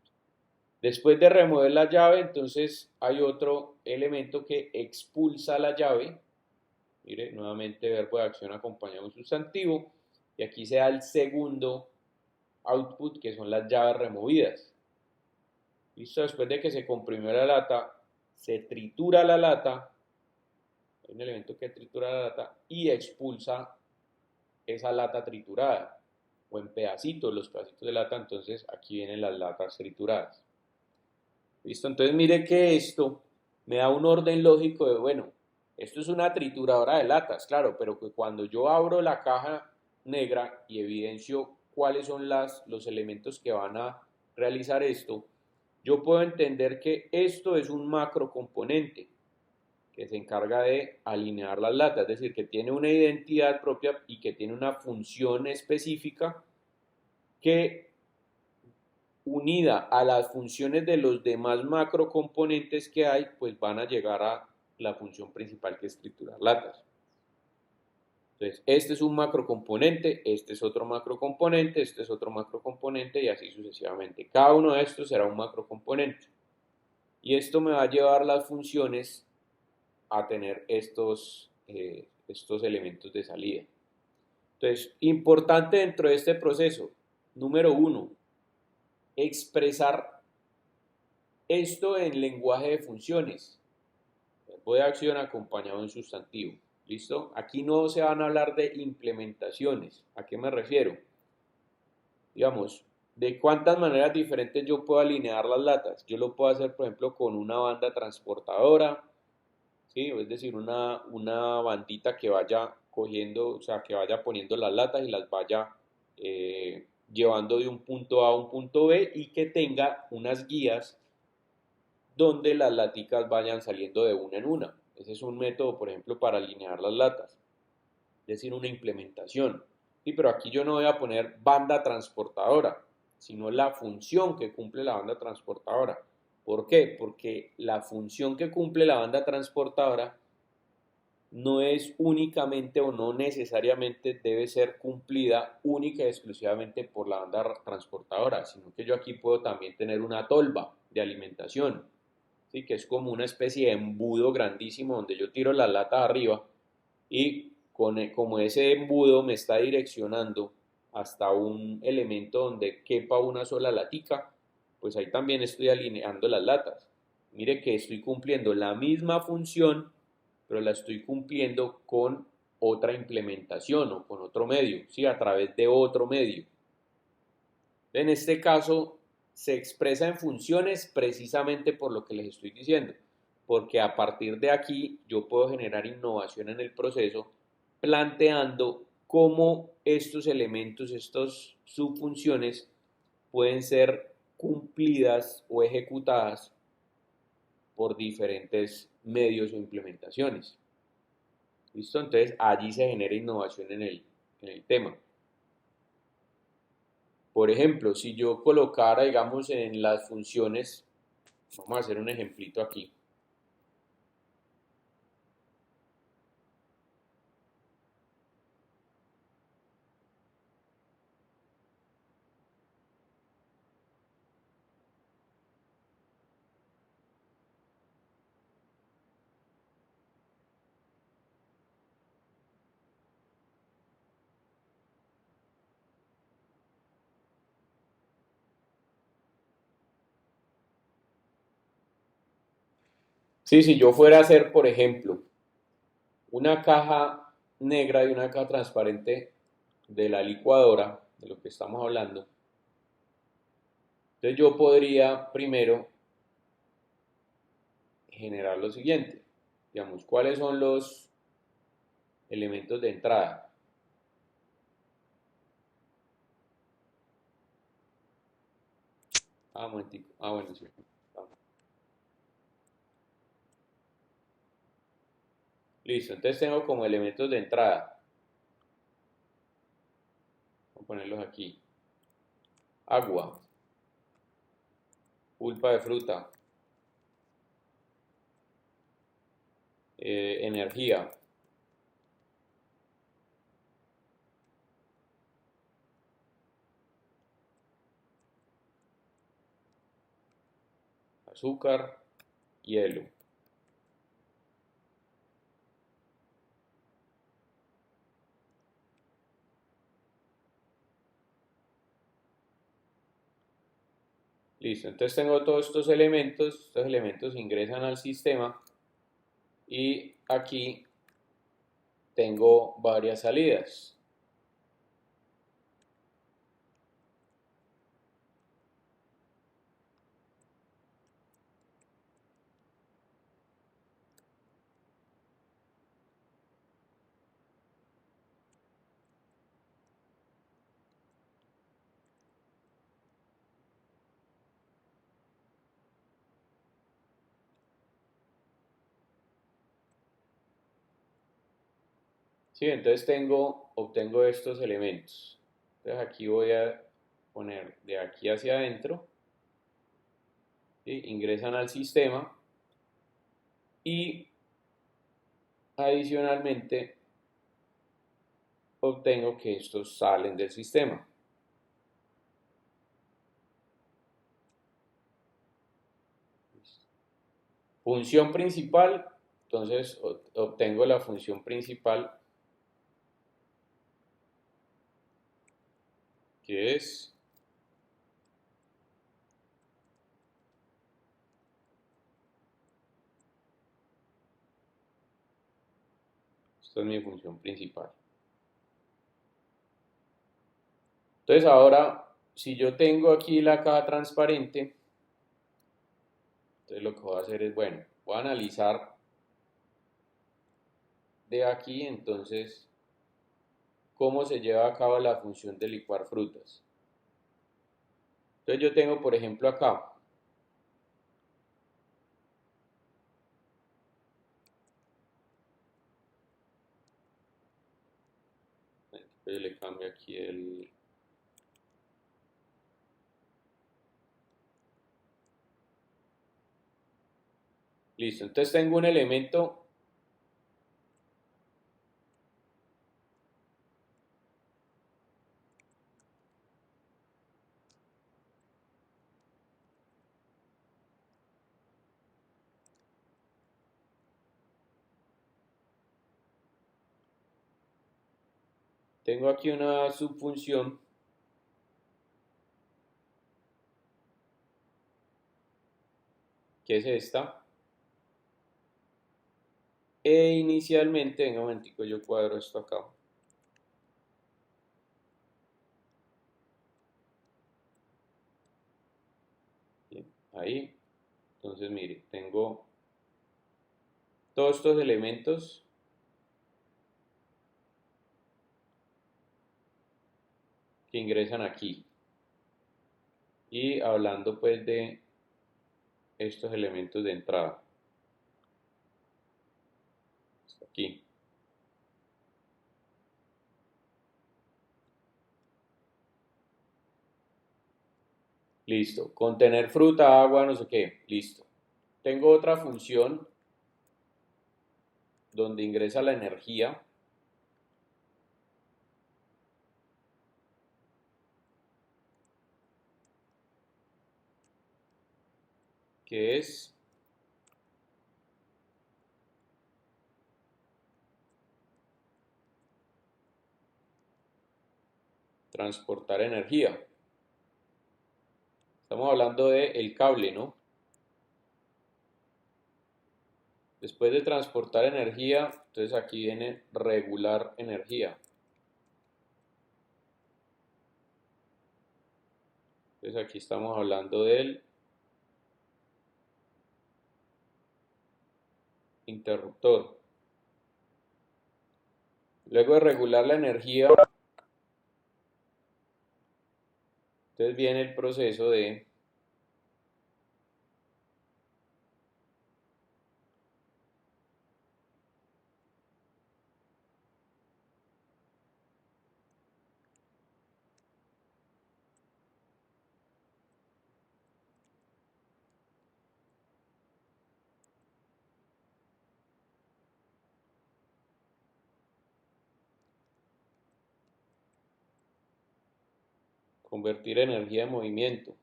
Después de remover la llave, entonces hay otro elemento que expulsa la llave. Mire, nuevamente verbo de acción acompañado de un sustantivo. Y aquí se da el segundo output, que son las llaves removidas. Listo, después de que se comprimió la lata, se tritura la lata. Hay un elemento que tritura la lata y expulsa esa lata triturada. O en pedacitos, los pedacitos de lata. Entonces aquí vienen las latas trituradas. Listo, entonces mire que esto me da un orden lógico de, bueno, esto es una trituradora de latas, claro, pero que cuando yo abro la caja negra y evidencio cuáles son los elementos que van a realizar esto, yo puedo entender que esto es un macro componente que se encarga de alinear las latas, es decir, que tiene una identidad propia y que tiene una función específica que unida a las funciones de los demás macrocomponentes que hay, pues van a llegar a la función principal que es triturar latas. Entonces, este es un macrocomponente, este es otro macrocomponente, este es otro macrocomponente y así sucesivamente. Cada uno de estos será un macrocomponente. Y esto me va a llevar las funciones a tener estos elementos de salida. Entonces, importante dentro de este proceso, número uno, expresar esto en lenguaje de funciones. Verbo de acción acompañado de un sustantivo. ¿Listo? Aquí no se van a hablar de implementaciones. ¿A qué me refiero? Digamos, de cuántas maneras diferentes yo puedo alinear las latas. Yo lo puedo hacer, por ejemplo, con una banda transportadora, ¿sí? Es decir, una bandita que vaya cogiendo, o sea, que vaya poniendo las latas y las vaya llevando de un punto A a un punto B y que tenga unas guías donde las laticas vayan saliendo de una en una. Ese es un método, por ejemplo, para alinear las latas, es decir, una implementación. Sí, pero aquí yo no voy a poner banda transportadora, sino la función que cumple la banda transportadora. ¿Por qué? Porque la función que cumple la banda transportadora no es únicamente o no necesariamente debe ser cumplida única y exclusivamente por la banda transportadora, sino que yo aquí puedo también tener una tolva de alimentación, ¿sí? Que es como una especie de embudo grandísimo donde yo tiro la lata arriba y como ese embudo me está direccionando hasta un elemento donde quepa una sola latica, pues ahí también estoy alineando las latas. Mire que estoy cumpliendo la misma función, pero la estoy cumpliendo con otra implementación o con otro medio, ¿sí? A través de otro medio. En este caso, se expresa en funciones precisamente por lo que les estoy diciendo, porque a partir de aquí yo puedo generar innovación en el proceso planteando cómo estos elementos, estas subfunciones pueden ser cumplidas o ejecutadas por diferentes medios o implementaciones. ¿Listo? Entonces allí se genera innovación en el tema. Por ejemplo, si yo colocara, digamos, en las funciones, vamos a hacer un ejemplito aquí. Sí, si yo fuera a hacer, por ejemplo, una caja negra y una caja transparente de la licuadora, de lo que estamos hablando, entonces yo podría primero generar lo siguiente. Digamos, ¿cuáles son los elementos de entrada? Ah, un momentico. Ah, bueno, sí. Listo, entonces tengo como elementos de entrada. Voy a ponerlos aquí. Agua, pulpa de fruta, energía, azúcar, hielo. Listo, entonces tengo todos estos elementos ingresan al sistema y aquí tengo varias salidas. Sí, entonces obtengo estos elementos. Entonces aquí voy a poner de aquí hacia adentro, ¿sí? Ingresan al sistema y adicionalmente obtengo que estos salen del sistema. Función principal, entonces obtengo la función principal que es, esta es mi función principal. Entonces ahora, si yo tengo aquí la caja transparente, entonces lo que voy a hacer es, bueno, voy a analizar de aquí entonces cómo se lleva a cabo la función de licuar frutas. Entonces yo tengo, por ejemplo, acá, yo le cambio aquí el... Listo, entonces tengo un elemento, tengo aquí una subfunción que es esta, e inicialmente, venga un momentico, yo cuadro esto acá. Bien, ahí, entonces mire, tengo todos estos elementos que ingresan aquí. Y hablando pues de estos elementos de entrada, hasta aquí. Listo. Contener fruta, agua, no sé qué. Listo. Tengo otra función donde ingresa la energía, que es transportar energía. Estamos hablando de el cable, ¿no? Después de transportar energía, entonces aquí viene regular energía. Entonces aquí estamos hablando del interruptor. Luego de regular la energía, entonces viene el proceso de convertir energía en movimiento.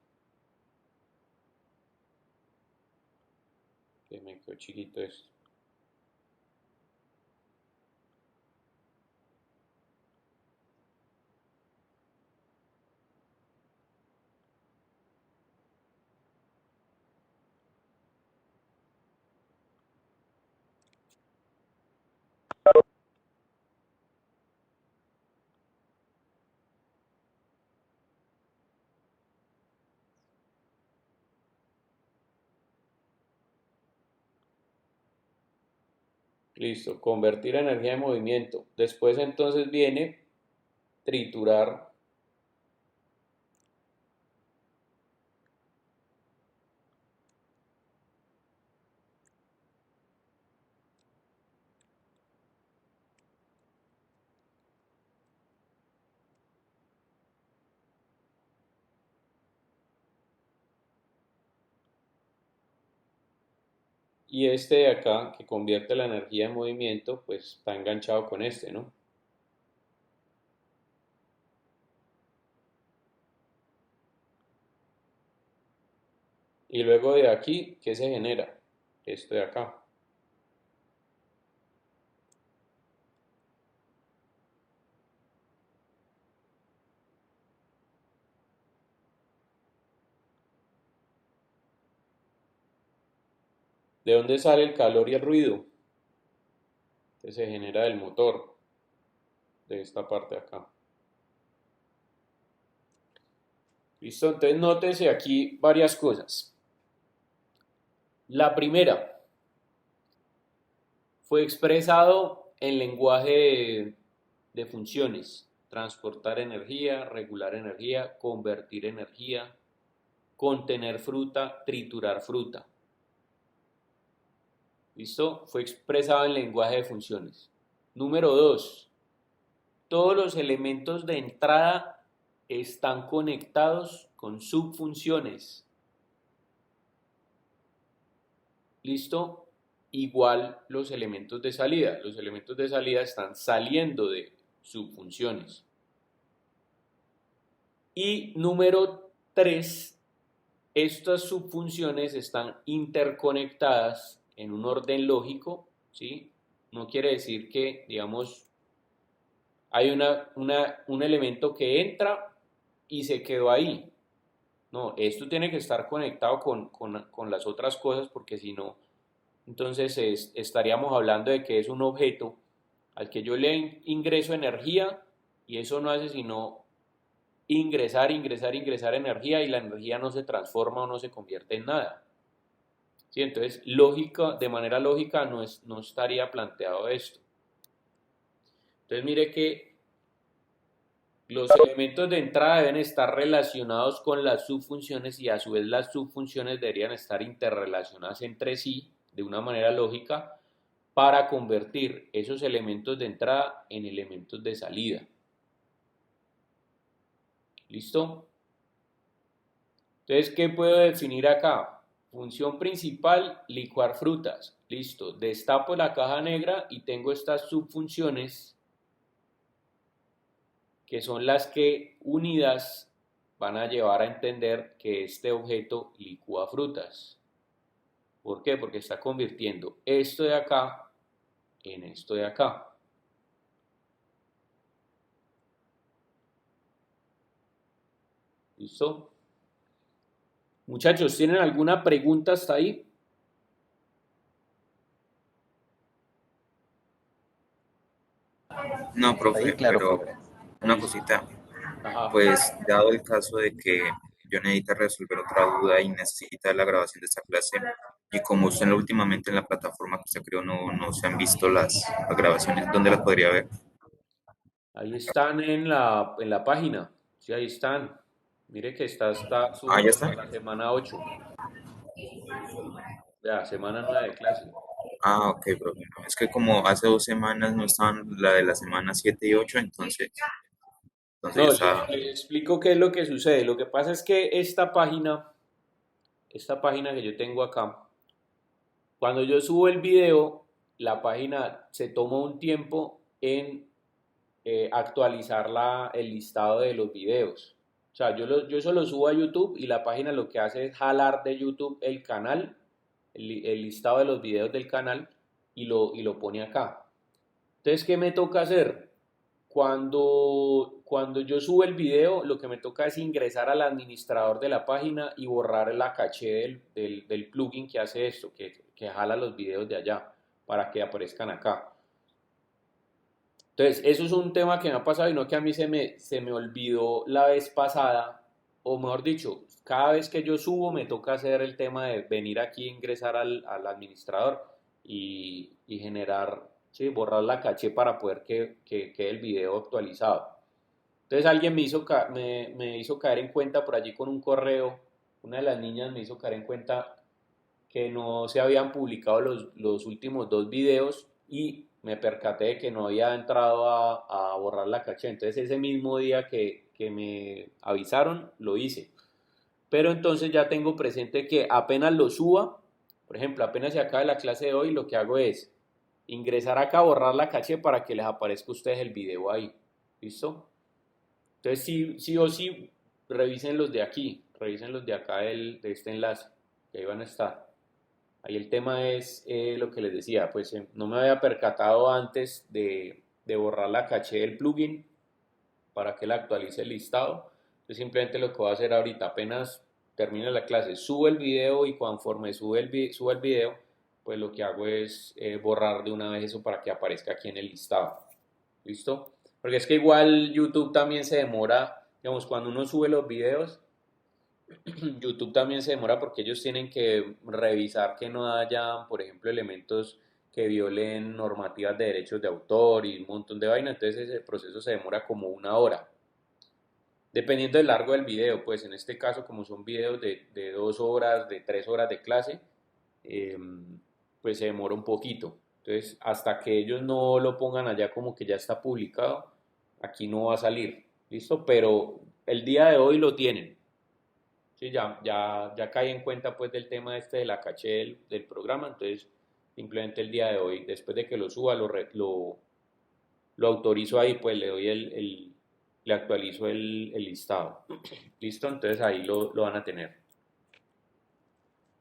Que me quedó chiquito esto. Listo, convertir energía en movimiento. Después entonces viene triturar. Y este de acá, que convierte la energía en movimiento, pues está enganchado con este, ¿no? Y luego de aquí, ¿qué se genera? Esto de acá. ¿De dónde sale el calor y el ruido? Que se genera del motor, de esta parte de acá. Listo, entonces nótese aquí varias cosas. La primera, fue expresado en lenguaje de funciones: transportar energía, regular energía, convertir energía, contener fruta, triturar fruta. ¿Listo? Fue expresado en lenguaje de funciones. Número 2. Todos los elementos de entrada están conectados con subfunciones. ¿Listo? Igual los elementos de salida. Los elementos de salida están saliendo de subfunciones. Y número 3, estas subfunciones están interconectadas en un orden lógico, ¿sí? No quiere decir que, digamos, hay un elemento que entra y se quedó ahí. No, esto tiene que estar conectado con las otras cosas, porque si no, entonces estaríamos hablando de que es un objeto al que yo le ingreso energía, y eso no hace sino ingresar energía, y la energía no se transforma o no se convierte en nada. ¿Sí? Entonces, de manera lógica no estaría planteado esto. Entonces, mire que los elementos de entrada deben estar relacionados con las subfunciones, y a su vez las subfunciones deberían estar interrelacionadas entre sí de una manera lógica para convertir esos elementos de entrada en elementos de salida. ¿Listo? Entonces, ¿qué puedo definir acá? Función principal, licuar frutas. Listo. Destapo la caja negra y tengo estas subfunciones que son las que unidas van a llevar a entender que este objeto licúa frutas. ¿Por qué? Porque está convirtiendo esto de acá en esto de acá. ¿Listo? Muchachos, ¿tienen alguna pregunta hasta ahí? No, Hasta ahí, profe, claro, pero profe. una Listo. cosita, Ajá. pues dado el caso de que yo necesito resolver otra duda y necesita la grabación de esta clase, y como usted últimamente en la plataforma que usted creó no se han visto las grabaciones, ¿dónde las podría ver? Ahí están en la página. Sí, ahí están. Mire que Ah, subo ya desde está. la semana 8. Ya, semana 9 de clase. Ah, ok, profe. No, es que como hace 2 semanas no estaban la de la semana 7 y 8, entonces No, ya les, está. les explico qué es lo que sucede. Lo que pasa es que esta página que yo tengo acá, cuando yo subo el video, la página se toma un tiempo en actualizar el listado de los videos. O sea, yo eso lo subo a YouTube y la página lo que hace es jalar de YouTube el canal, el listado de los videos del canal y lo pone acá. Entonces, ¿qué me toca hacer? Cuando yo subo el video, lo que me toca es ingresar al administrador de la página y borrar la caché del plugin que hace esto, que jala los videos de allá para que aparezcan acá. Entonces, eso es un tema que me ha pasado y no que a mí se me olvidó la vez pasada, o mejor dicho, cada vez que yo subo me toca hacer el tema de venir aquí, ingresar al administrador y generar, sí, borrar la caché para poder que quede el video actualizado. Entonces alguien me hizo caer en cuenta por allí con un correo, una de las niñas me hizo caer en cuenta que no se habían publicado los últimos dos videos y me percaté de que no había entrado a borrar la caché. Entonces ese mismo día que me avisaron, lo hice. Pero entonces ya tengo presente que apenas lo suba, por ejemplo, apenas se acabe la clase de hoy, lo que hago es ingresar acá, borrar la caché para que les aparezca a ustedes el video ahí. ¿Listo? Entonces sí, sí o sí, revisen los de aquí, revisen los de acá de este enlace, que ahí van a estar. Ahí el tema es lo que les decía, pues no me había percatado antes de borrar la caché del plugin para que la actualice el listado. Entonces simplemente lo que voy a hacer ahorita, apenas termine la clase, subo el video y conforme suba el video, pues lo que hago es borrar de una vez eso para que aparezca aquí en el listado. ¿Listo? Porque es que igual YouTube también se demora, digamos, cuando uno sube los videos, YouTube también se demora porque ellos tienen que revisar que no haya, por ejemplo, elementos que violen normativas de derechos de autor y un montón de vainas, entonces ese proceso se demora como 1 hora. Dependiendo del largo del video, pues en este caso como son videos de 2 horas, de 3 horas de clase, eh, pues se demora un poquito. Entonces, hasta que ellos no lo pongan allá como que ya está publicado, aquí no va a salir. ¿Listo? Pero el día de hoy lo tienen. Sí, ya caí en cuenta pues del tema este de la caché del programa, entonces simplemente el día de hoy, después de que lo suba, lo autorizo ahí, pues le actualizo el listado. ¿Listo? Entonces ahí lo van a tener.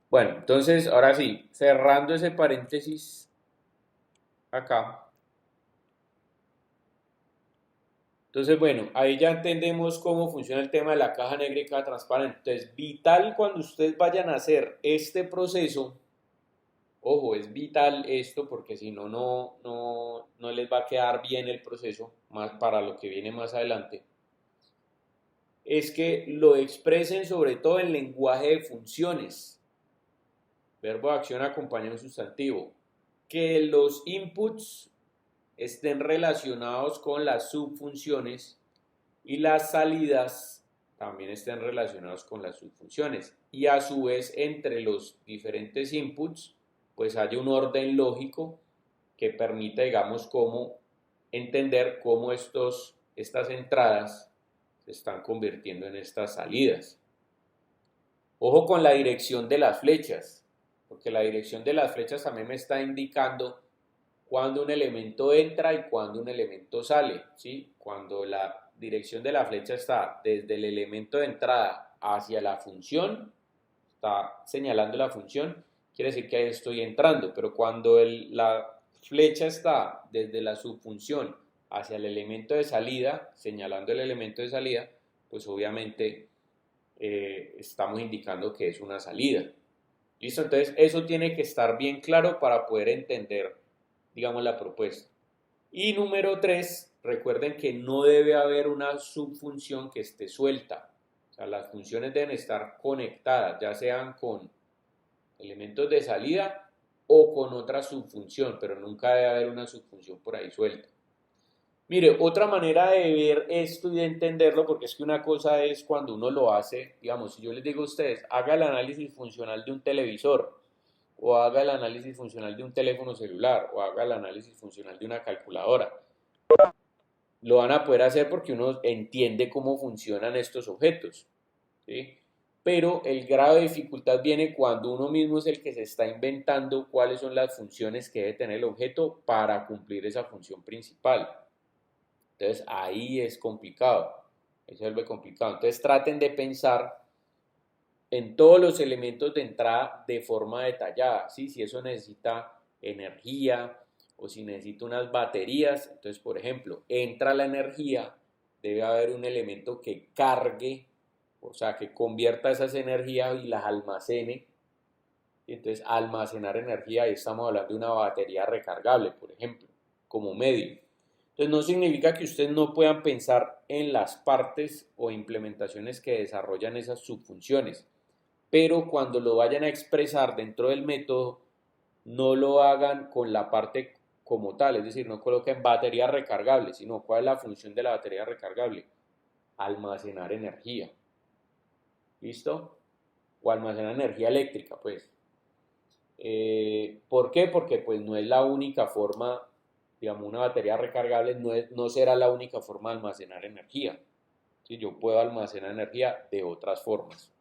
Bueno, entonces ahora sí, cerrando ese paréntesis acá. Entonces, bueno, ahí ya entendemos cómo funciona el tema de la caja negra y caja transparente. Entonces, vital cuando ustedes vayan a hacer este proceso, ojo, es vital esto porque si no, no les va a quedar bien el proceso más para lo que viene más adelante. Es que lo expresen sobre todo en lenguaje de funciones. Verbo de acción acompañado de un sustantivo. Que los inputs estén relacionados con las subfunciones y las salidas también estén relacionados con las subfunciones. Y a su vez, entre los diferentes inputs, pues hay un orden lógico que permita, digamos, cómo entender cómo estas entradas se están convirtiendo en estas salidas. Ojo con la dirección de las flechas, porque la dirección de las flechas también me está indicando cuando un elemento entra y cuando un elemento sale, ¿sí? Cuando la dirección de la flecha está desde el elemento de entrada hacia la función, está señalando la función, quiere decir que ahí estoy entrando, pero cuando la flecha está desde la subfunción hacia el elemento de salida, señalando el elemento de salida, pues obviamente estamos indicando que es una salida. ¿Listo? Entonces eso tiene que estar bien claro para poder entender, digamos, la propuesta. Y número 3, recuerden que no debe haber una subfunción que esté suelta. O sea, las funciones deben estar conectadas, ya sean con elementos de salida o con otra subfunción, pero nunca debe haber una subfunción por ahí suelta. Mire, otra manera de ver esto y de entenderlo, porque es que una cosa es cuando uno lo hace, digamos, si yo les digo a ustedes, haga el análisis funcional de un televisor, o haga el análisis funcional de un teléfono celular, o haga el análisis funcional de una calculadora. Lo van a poder hacer porque uno entiende cómo funcionan estos objetos, ¿sí? Pero el grado de dificultad viene cuando uno mismo es el que se está inventando cuáles son las funciones que debe tener el objeto para cumplir esa función principal. Entonces ahí es complicado, eso se vuelve complicado. Entonces traten de pensar en todos los elementos de entrada de forma detallada, ¿sí? Si eso necesita energía o si necesita unas baterías, entonces por ejemplo, entra la energía, debe haber un elemento que cargue, o sea, que convierta esas energías y las almacene. Y entonces almacenar energía, ahí estamos hablando de una batería recargable, por ejemplo, como medio. Entonces no significa que ustedes no puedan pensar en las partes o implementaciones que desarrollan esas subfunciones, pero cuando lo vayan a expresar dentro del método, no lo hagan con la parte como tal, es decir, no coloquen batería recargable, sino cuál es la función de la batería recargable, almacenar energía, ¿listo? O almacenar energía eléctrica, pues. ¿Por qué? Porque pues no es la única forma, digamos, una batería recargable no será la única forma de almacenar energía. ¿Sí? Yo puedo almacenar energía de otras formas.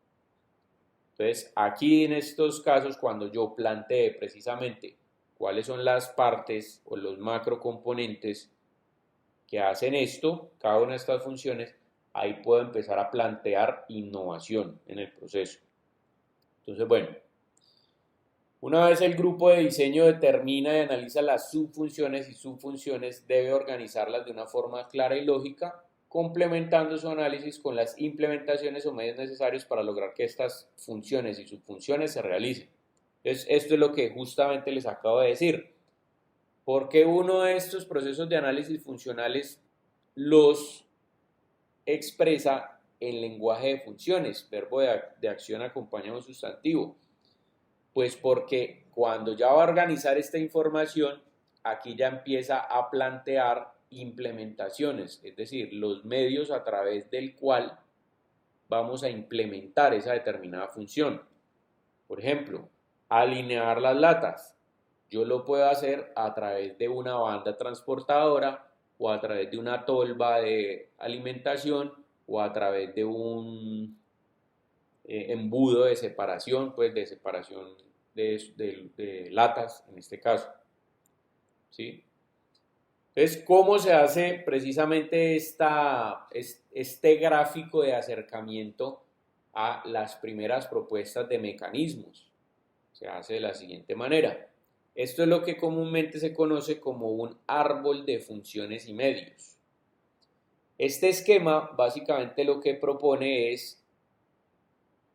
Entonces, aquí en estos casos, cuando yo planteé precisamente cuáles son las partes o los macrocomponentes que hacen esto, cada una de estas funciones, ahí puedo empezar a plantear innovación en el proceso. Entonces, bueno, una vez el grupo de diseño determina y analiza las subfunciones y subfunciones, debe organizarlas de una forma clara y lógica, complementando su análisis con las implementaciones o medios necesarios para lograr que estas funciones y subfunciones se realicen. Entonces, esto es lo que justamente les acabo de decir. Porque uno de estos procesos de análisis funcionales los expresa en lenguaje de funciones, verbo de acción acompañado de un sustantivo. Pues porque cuando ya va a organizar esta información, aquí ya empieza a plantear implementaciones, es decir, los medios a través del cual vamos a implementar esa determinada función. Por ejemplo, alinear las latas. Yo lo puedo hacer a través de una banda transportadora o a través de una tolva de alimentación o a través de un embudo de separación, pues de separación de latas en este caso. ¿Sí? Entonces, ¿cómo se hace precisamente este gráfico de acercamiento a las primeras propuestas de mecanismos? Se hace de la siguiente manera. Esto es lo que comúnmente se conoce como un árbol de funciones y medios. Este esquema básicamente lo que propone es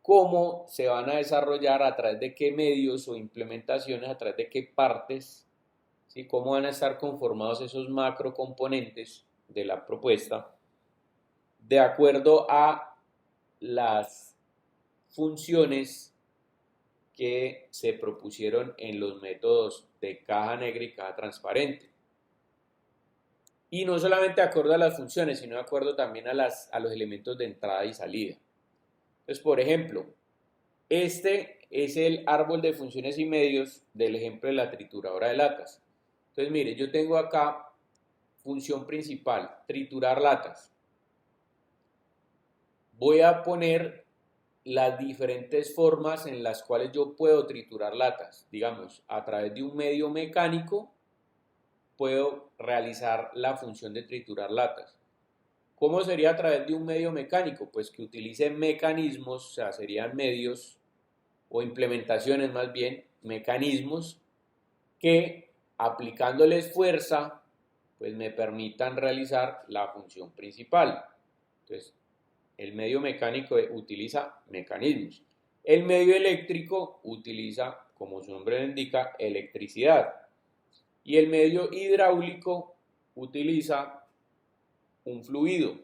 cómo se van a desarrollar, a través de qué medios o implementaciones, a través de qué partes, ¿sí? Cómo van a estar conformados esos macrocomponentes de la propuesta de acuerdo a las funciones que se propusieron en los métodos de caja negra y caja transparente. Y no solamente de acuerdo a las funciones, sino de acuerdo también a los elementos de entrada y salida. Entonces, por ejemplo, este es el árbol de funciones y medios del ejemplo de la trituradora de latas. Entonces, mire, yo tengo acá función principal, triturar latas. Voy a poner las diferentes formas en las cuales yo puedo triturar latas. Digamos, a través de un medio mecánico puedo realizar la función de triturar latas. ¿Cómo sería a través de un medio mecánico? Pues que utilice mecanismos, o sea, serían medios o implementaciones más bien, mecanismos que aplicándoles fuerza, pues me permitan realizar la función principal. Entonces, el medio mecánico utiliza mecanismos. El medio eléctrico utiliza, como su nombre lo indica, electricidad. Y el medio hidráulico utiliza un fluido.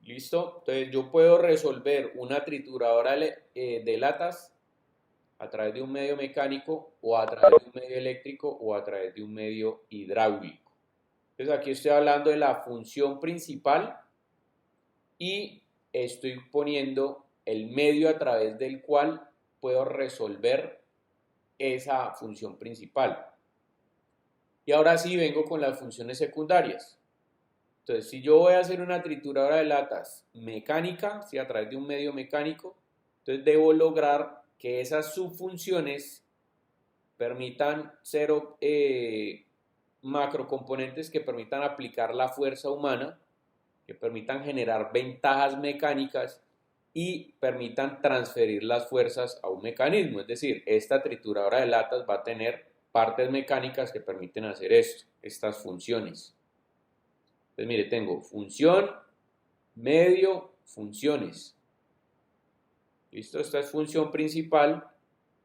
¿Listo? Entonces yo puedo resolver una trituradora de latas a través de un medio mecánico o a través de un medio eléctrico o a través de un medio hidráulico. Entonces aquí estoy hablando de la función principal y estoy poniendo el medio a través del cual puedo resolver esa función principal. Y ahora sí vengo con las funciones secundarias. Entonces, si yo voy a hacer una trituradora de latas mecánica, si a través de un medio mecánico, entonces debo lograr que esas subfunciones permitan ser macrocomponentes que permitan aplicar la fuerza humana, que permitan generar ventajas mecánicas y permitan transferir las fuerzas a un mecanismo. Es decir, esta trituradora de latas va a tener partes mecánicas que permiten hacer esto, estas funciones. Entonces, mire, tengo función, medio, funciones. ¿Listo? Esta es función principal,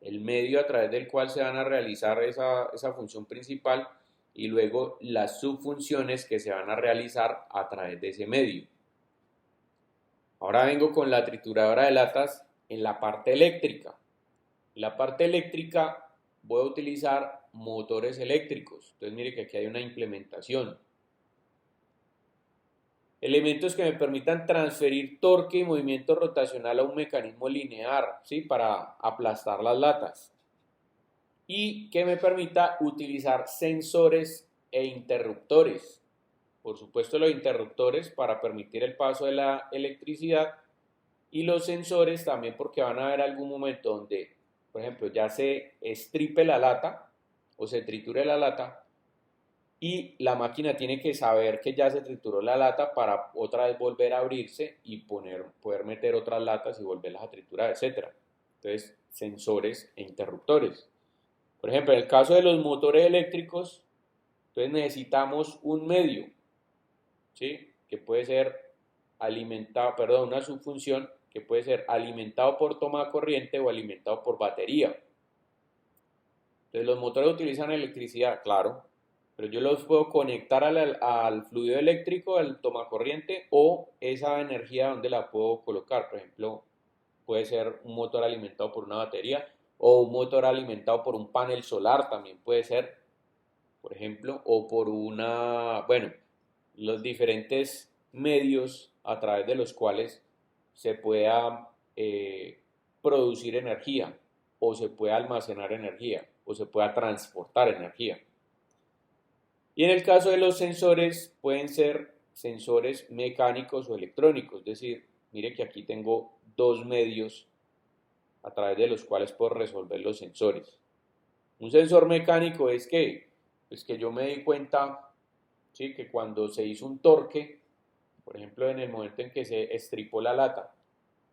el medio a través del cual se van a realizar esa función principal y luego las subfunciones que se van a realizar a través de ese medio. Ahora vengo con la trituradora de latas en la parte eléctrica. En la parte eléctrica voy a utilizar motores eléctricos. Entonces mire que aquí hay una implementación. Elementos que me permitan transferir torque y movimiento rotacional a un mecanismo lineal, ¿sí? Para aplastar las latas. Y que me permita utilizar sensores e interruptores. Por supuesto, los interruptores para permitir el paso de la electricidad y los sensores también porque van a haber algún momento donde, por ejemplo, ya se estripe la lata o se triture la lata y la máquina tiene que saber que ya se trituró la lata para otra vez volver a abrirse y poder meter otras latas y volverlas a triturar, etc. Entonces, sensores e interruptores. Por ejemplo, en el caso de los motores eléctricos, entonces necesitamos un medio, ¿sí? Que puede ser alimentado, perdón, una subfunción que puede ser alimentado por toma de corriente o alimentado por batería. Entonces, los motores utilizan electricidad, claro, pero yo los puedo conectar al fluido eléctrico, al tomacorriente, o esa energía donde la puedo colocar. Por ejemplo, puede ser un motor alimentado por una batería o un motor alimentado por un panel solar, también puede ser, por ejemplo, o por bueno, los diferentes medios a través de los cuales se pueda producir energía o se pueda almacenar energía o se pueda transportar energía. Y en el caso de los sensores, pueden ser sensores mecánicos o electrónicos, es decir, mire que aquí tengo dos medios a través de los cuales puedo resolver los sensores. Un sensor mecánico es que, pues que yo me di cuenta, ¿sí? Que cuando se hizo un torque, por ejemplo, en el momento en que se estripó la lata,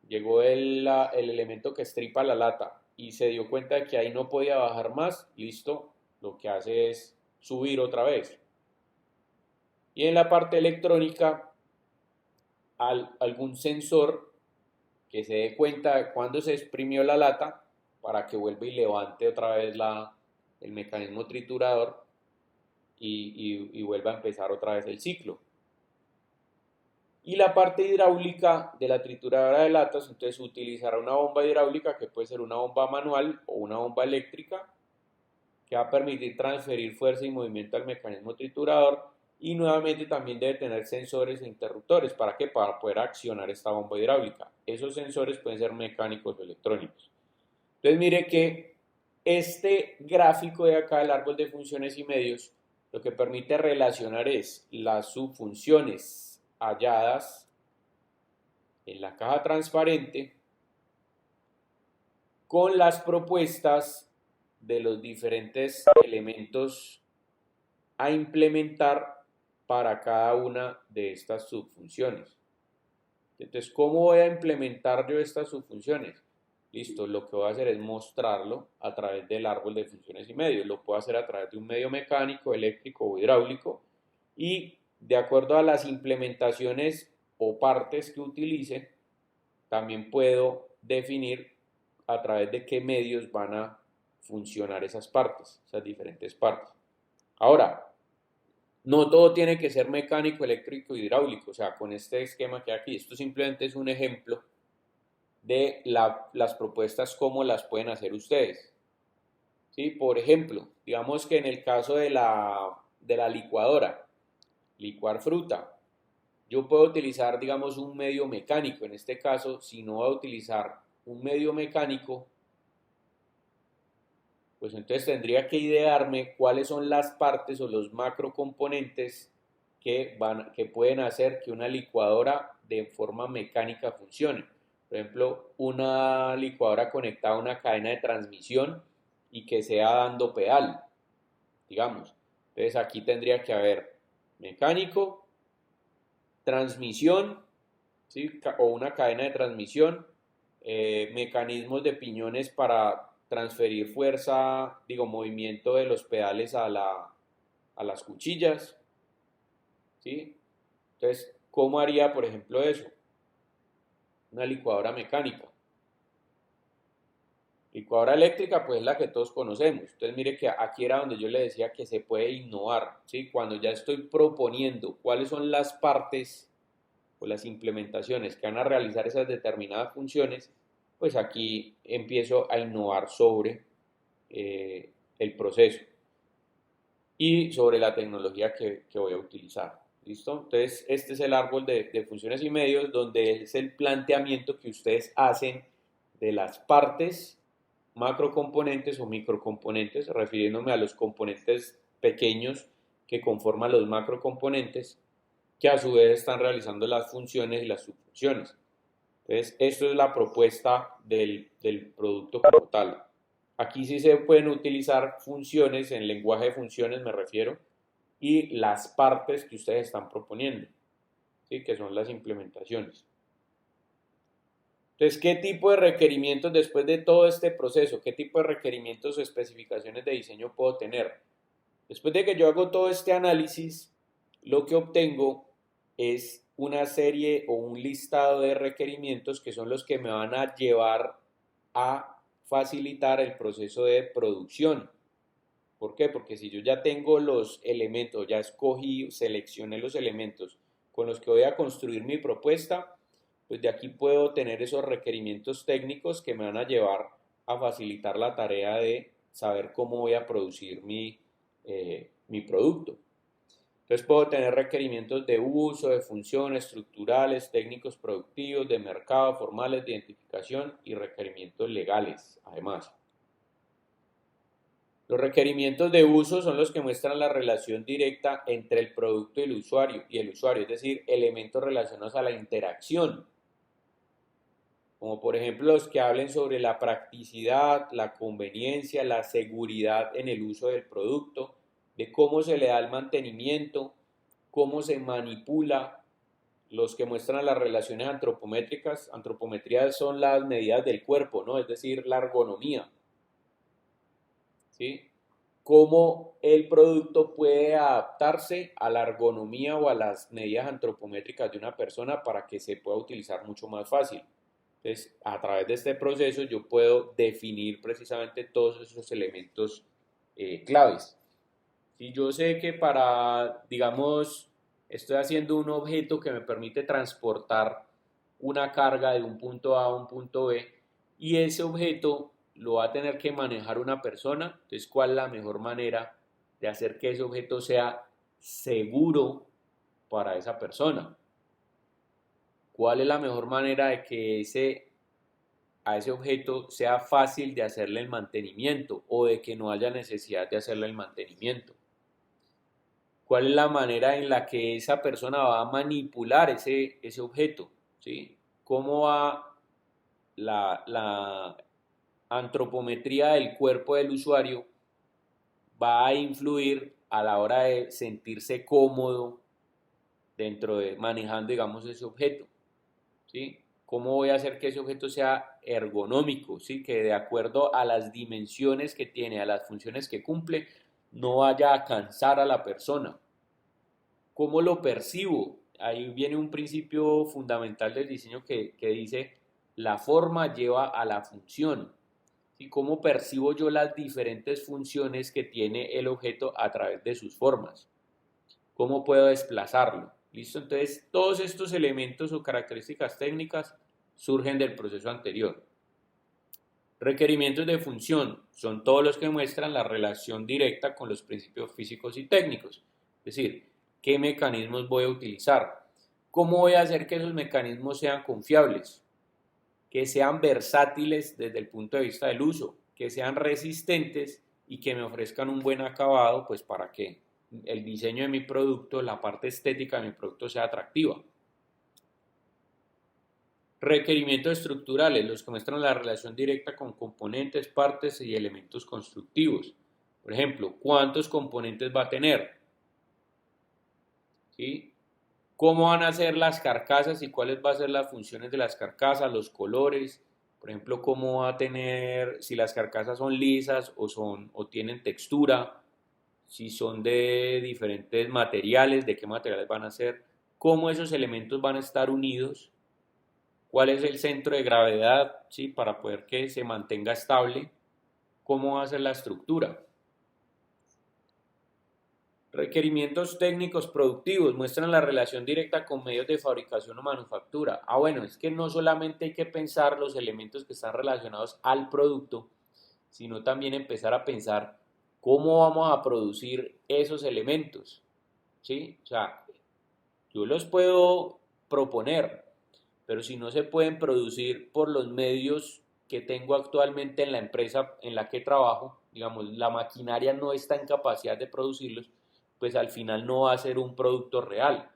llegó el elemento que estripa la lata y se dio cuenta de que ahí no podía bajar más, listo, lo que hace es subir otra vez. Y en la parte electrónica, algún sensor que se dé cuenta de cuando se exprimió la lata para que vuelva y levante otra vez el mecanismo triturador y vuelva a empezar otra vez el ciclo. Y la parte hidráulica de la trituradora de latas, entonces utilizará una bomba hidráulica que puede ser una bomba manual o una bomba eléctrica que va a permitir transferir fuerza y movimiento al mecanismo triturador y nuevamente también debe tener sensores e interruptores. ¿Para qué? Para poder accionar esta bomba hidráulica. Esos sensores pueden ser mecánicos o electrónicos. Entonces mire que este gráfico de acá, el árbol de funciones y medios, lo que permite relacionar es las subfunciones halladas en la caja transparente con las propuestas de los diferentes elementos a implementar para cada una de estas subfunciones. Entonces, ¿cómo voy a implementar yo estas subfunciones? Listo, lo que voy a hacer es mostrarlo a través del árbol de funciones y medios. Lo puedo hacer a través de un medio mecánico, eléctrico o hidráulico, y de acuerdo a las implementaciones o partes que utilice, también puedo definir a través de qué medios van a funcionar esas partes, esas diferentes partes. Ahora, no todo tiene que ser mecánico, eléctrico, hidráulico. O sea, con este esquema que hay aquí, esto simplemente es un ejemplo de las propuestas, cómo las pueden hacer ustedes. ¿Sí? Por ejemplo, digamos que en el caso de la licuadora, licuar fruta, yo puedo utilizar, digamos, un medio mecánico. En este caso, si no voy a utilizar un medio mecánico, pues entonces tendría que idearme cuáles son las partes o los macrocomponentes que pueden hacer que una licuadora de forma mecánica funcione. Por ejemplo, una licuadora conectada a una cadena de transmisión y que sea dando pedal, digamos. Entonces aquí tendría que haber mecánico, transmisión, ¿sí? O una cadena de transmisión, mecanismos de piñones para transferir fuerza, digo, movimiento de los pedales a las cuchillas, ¿sí? Entonces, ¿cómo haría, por ejemplo, eso? Una licuadora mecánica. Licuadora eléctrica, pues es la que todos conocemos. Entonces, mire que aquí era donde yo le decía que se puede innovar, ¿sí? Cuando ya estoy proponiendo cuáles son las partes o las implementaciones que van a realizar esas determinadas funciones, pues aquí empiezo a innovar sobre el proceso y sobre la tecnología que voy a utilizar. ¿Listo? Entonces, este es el árbol de funciones y medios, donde es el planteamiento que ustedes hacen de las partes, macrocomponentes o microcomponentes, refiriéndome a los componentes pequeños que conforman los macrocomponentes, que a su vez están realizando las funciones y las subfunciones. Entonces, esto es la propuesta del producto como tal. Aquí sí se pueden utilizar funciones, en lenguaje de funciones me refiero, y las partes que ustedes están proponiendo, ¿sí? Que son las implementaciones. Entonces, ¿qué tipo de requerimientos después de todo este proceso? ¿Qué tipo de requerimientos o especificaciones de diseño puedo tener? Después de que yo hago todo este análisis, lo que obtengo es una serie o un listado de requerimientos que son los que me van a llevar a facilitar el proceso de producción. ¿Por qué? Porque si yo ya tengo los elementos, ya escogí, seleccioné los elementos con los que voy a construir mi propuesta, pues de aquí puedo tener esos requerimientos técnicos que me van a llevar a facilitar la tarea de saber cómo voy a producir mi producto. Entonces puedo tener requerimientos de uso, de función, estructurales, técnicos productivos, de mercado, formales, de identificación y requerimientos legales, además. Los requerimientos de uso son los que muestran la relación directa entre el producto y el usuario, es decir, elementos relacionados a la interacción, como por ejemplo los que hablen sobre la practicidad, la conveniencia, la seguridad en el uso del producto, de cómo se le da el mantenimiento, cómo se manipula, los que muestran las relaciones antropométricas. Antropometrías son las medidas del cuerpo, ¿no? Es decir, la ergonomía, ¿sí? Cómo el producto puede adaptarse a la ergonomía o a las medidas antropométricas de una persona para que se pueda utilizar mucho más fácil. Entonces, a través de este proceso yo puedo definir precisamente todos esos elementos claves. Si yo sé que digamos, estoy haciendo un objeto que me permite transportar una carga de un punto A a un punto B y ese objeto lo va a tener que manejar una persona, entonces, ¿cuál es la mejor manera de hacer que ese objeto sea seguro para esa persona? ¿Cuál es la mejor manera de que a ese objeto sea fácil de hacerle el mantenimiento o de que no haya necesidad de hacerle el mantenimiento? ¿Cuál es la manera en la que esa persona va a manipular ese objeto? ¿Sí? cómo va la antropometría del cuerpo del usuario va a influir a la hora de sentirse cómodo dentro de manejando, digamos, ese objeto, ¿sí? ¿Cómo voy a hacer que ese objeto sea ergonómico, ¿sí? Que de acuerdo a las dimensiones que tiene, a las funciones que cumple, no vaya a cansar a la persona. ¿Cómo lo percibo? Ahí viene un principio fundamental del diseño que dice la forma lleva a la función. ¿Sí? ¿Cómo percibo yo las diferentes funciones que tiene el objeto a través de sus formas? ¿Cómo puedo desplazarlo? ¿Listo? Entonces, todos estos elementos o características técnicas surgen del proceso anterior. Requerimientos de función son todos los que muestran la relación directa con los principios físicos y técnicos. Es decir, ¿qué mecanismos voy a utilizar? ¿Cómo voy a hacer que esos mecanismos sean confiables? Que sean versátiles desde el punto de vista del uso, que sean resistentes y que me ofrezcan un buen acabado, pues para que el diseño de mi producto, la parte estética de mi producto sea atractiva. Requerimientos estructurales, los que muestran la relación directa con componentes, partes y elementos constructivos. Por ejemplo, ¿cuántos componentes va a tener? ¿Sí? ¿Cómo van a ser las carcasas y cuáles van a ser las funciones de las carcasas, los colores? Por ejemplo, cómo va a tener, si las carcasas son lisas o tienen textura, si son de diferentes materiales, de qué materiales van a ser, cómo esos elementos van a estar unidos, cuál es el centro de gravedad, ¿sí? Para poder que se mantenga estable, cómo va a ser la estructura. Requerimientos técnicos productivos muestran la relación directa con medios de fabricación o manufactura. Bueno, es que no solamente hay que pensar los elementos que están relacionados al producto, sino también empezar a pensar cómo vamos a producir esos elementos, ¿sí? O sea, yo los puedo proponer, pero si no se pueden producir por los medios que tengo actualmente en la empresa en la que trabajo, digamos, la maquinaria no está en capacidad de producirlos, pues al final no va a ser un producto real.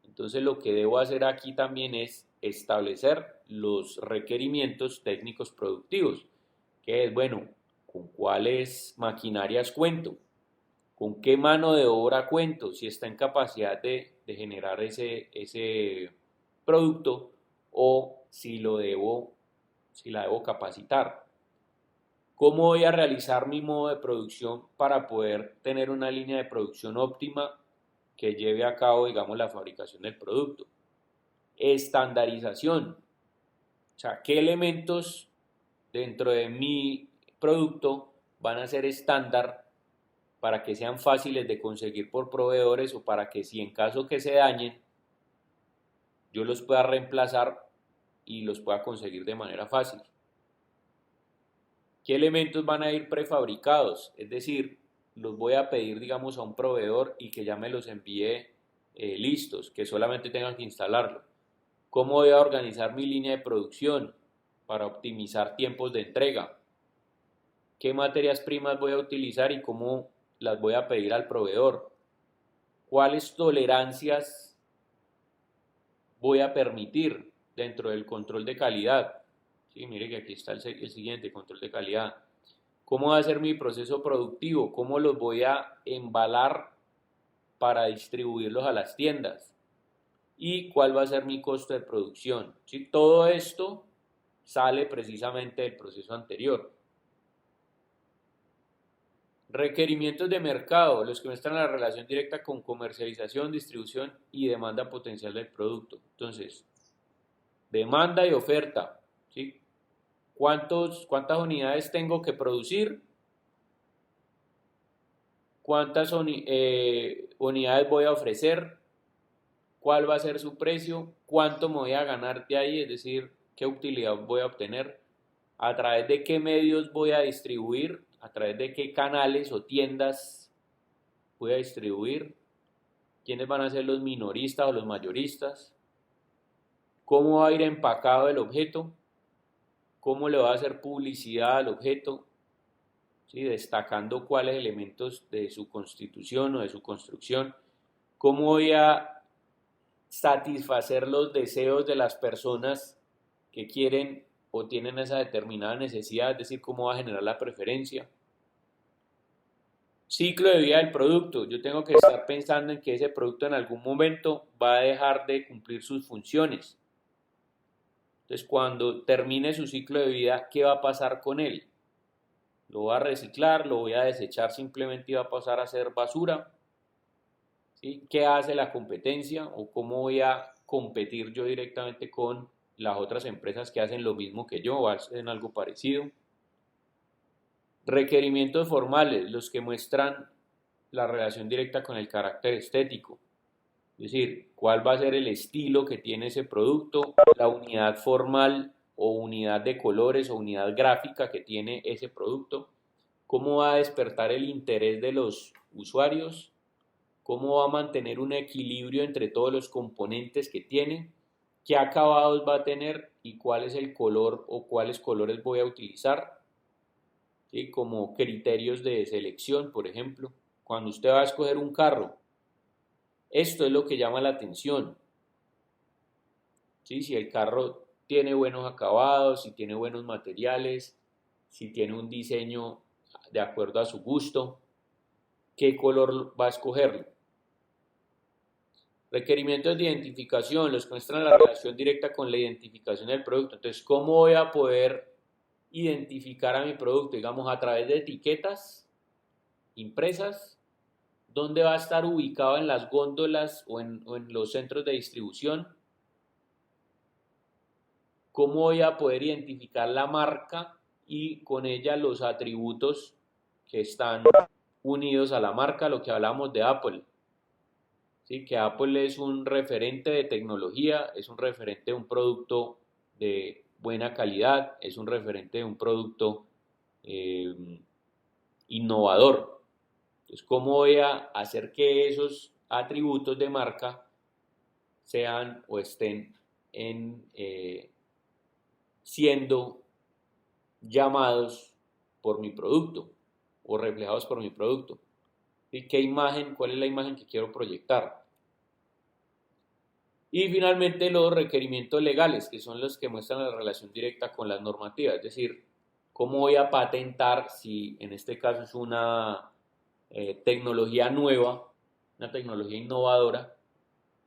Entonces lo que debo hacer aquí también es establecer los requerimientos técnicos productivos, que es, bueno, con cuáles maquinarias cuento, con qué mano de obra cuento, si está en capacidad de generar ese producto o si la debo capacitar. ¿Cómo voy a realizar mi modo de producción para poder tener una línea de producción óptima que lleve a cabo, digamos, la fabricación del producto? Estandarización. O sea, ¿qué elementos dentro de mi producto van a ser estándar para que sean fáciles de conseguir por proveedores o para que si en caso que se dañen, yo los pueda reemplazar y los pueda conseguir de manera fácil? ¿Qué elementos van a ir prefabricados? Es decir, los voy a pedir, digamos, a un proveedor y que ya me los envíe listos, que solamente tengan que instalarlo. ¿Cómo voy a organizar mi línea de producción para optimizar tiempos de entrega? ¿Qué materias primas voy a utilizar y cómo las voy a pedir al proveedor? ¿Cuáles tolerancias voy a permitir dentro del control de calidad? Sí, mire que aquí está el siguiente, control de calidad. ¿Cómo va a ser mi proceso productivo? ¿Cómo los voy a embalar para distribuirlos a las tiendas? ¿Y cuál va a ser mi costo de producción? ¿Sí? Todo esto sale precisamente del proceso anterior. Requerimientos de mercado, los que muestran la relación directa con comercialización, distribución y demanda potencial del producto. Entonces, demanda y oferta, ¿sí? ¿Cuántas unidades tengo que producir? ¿Cuántas unidades voy a ofrecer? ¿Cuál va a ser su precio? ¿Cuánto me voy a ganar de ahí? Es decir, ¿qué utilidad voy a obtener? ¿A través de qué medios voy a distribuir? ¿A través de qué canales o tiendas voy a distribuir? ¿Quiénes van a ser los minoristas o los mayoristas? ¿Cómo va a ir empacado el objeto? ¿Cómo le va a hacer publicidad al objeto? ¿Sí? Destacando cuáles elementos de su constitución o de su construcción. ¿Cómo voy a satisfacer los deseos de las personas que quieren o tienen esa determinada necesidad, es decir, cómo va a generar la preferencia. Ciclo de vida del producto. Yo tengo que estar pensando en que ese producto en algún momento va a dejar de cumplir sus funciones. Entonces, cuando termine su ciclo de vida, ¿qué va a pasar con él? ¿Lo voy a reciclar? ¿Lo voy a desechar simplemente y va a pasar a ser basura? ¿Sí? ¿Qué hace la competencia? ¿O cómo voy a competir yo directamente con las otras empresas que hacen lo mismo que yo o hacen algo parecido? Requerimientos formales, los que muestran la relación directa con el carácter estético. Es decir, cuál va a ser el estilo que tiene ese producto, la unidad formal o unidad de colores o unidad gráfica que tiene ese producto, cómo va a despertar el interés de los usuarios, cómo va a mantener un equilibrio entre todos los componentes que tiene, qué acabados va a tener y cuál es el color o cuáles colores voy a utilizar, ¿sí? Como criterios de selección, por ejemplo. Cuando usted va a escoger un carro, esto es lo que llama la atención, ¿sí? Si el carro tiene buenos acabados, si tiene buenos materiales, si tiene un diseño de acuerdo a su gusto, ¿qué color va a escogerlo? Requerimientos de identificación, los que muestran la relación directa con la identificación del producto. Entonces, ¿cómo voy a poder identificar a mi producto? Digamos, a través de etiquetas impresas, dónde va a estar ubicado en las góndolas o en los centros de distribución, cómo voy a poder identificar la marca y con ella los atributos que están unidos a la marca, lo que hablamos de Apple. ¿Sí? Que Apple es un referente de tecnología, es un referente de un producto de buena calidad, es un referente de un producto innovador. Entonces, ¿cómo voy a hacer que esos atributos de marca sean o estén siendo llamados por mi producto o reflejados por mi producto? ¿Sí? ¿Qué imagen, cuál es la imagen que quiero proyectar? Y finalmente los requerimientos legales, que son los que muestran la relación directa con las normativas, es decir, cómo voy a patentar si en este caso es una tecnología nueva, una tecnología innovadora,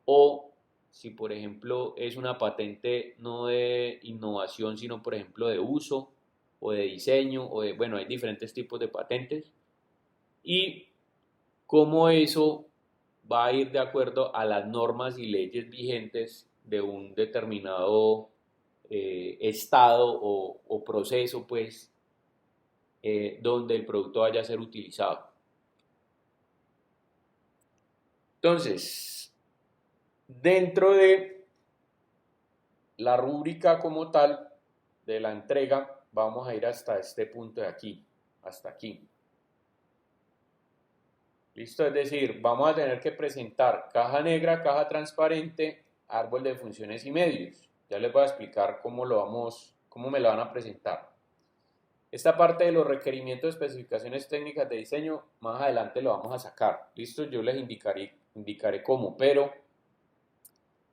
o si por ejemplo es una patente no de innovación, sino por ejemplo de uso o de diseño, o de, bueno, hay diferentes tipos de patentes, y cómo eso va a ir de acuerdo a las normas y leyes vigentes de un determinado estado o proceso, pues, donde el producto vaya a ser utilizado. Entonces, dentro de la rúbrica como tal de la entrega, vamos a ir hasta este punto de aquí, hasta aquí. ¿Listo? Es decir, vamos a tener que presentar caja negra, caja transparente, árbol de funciones y medios. Ya les voy a explicar cómo me lo van a presentar. Esta parte de los requerimientos de especificaciones técnicas de diseño, más adelante lo vamos a sacar. ¿Listo? Yo les indicaré cómo, pero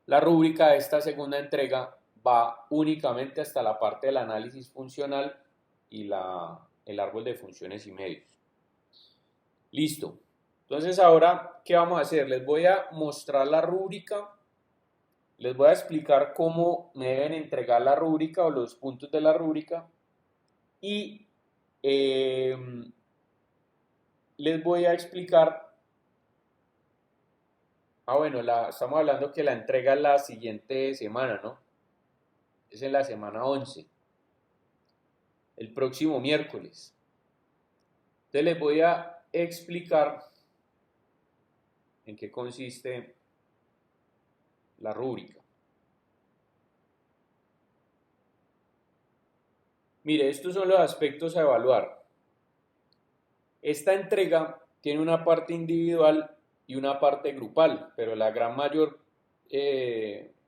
la rúbrica de esta segunda entrega va únicamente hasta la parte del análisis funcional y el árbol de funciones y medios. Listo. Entonces ahora, ¿qué vamos a hacer? Les voy a mostrar la rúbrica, les voy a explicar cómo me deben entregar la rúbrica o los puntos de la rúbrica y les voy a explicar, bueno, estamos hablando que la entrega es la siguiente semana, ¿no? Es en la semana 11, el próximo miércoles. Entonces les voy a explicar en qué consiste la rúbrica. Mire, estos son los aspectos a evaluar. Esta entrega tiene una parte individual y una parte grupal, pero la gran mayor,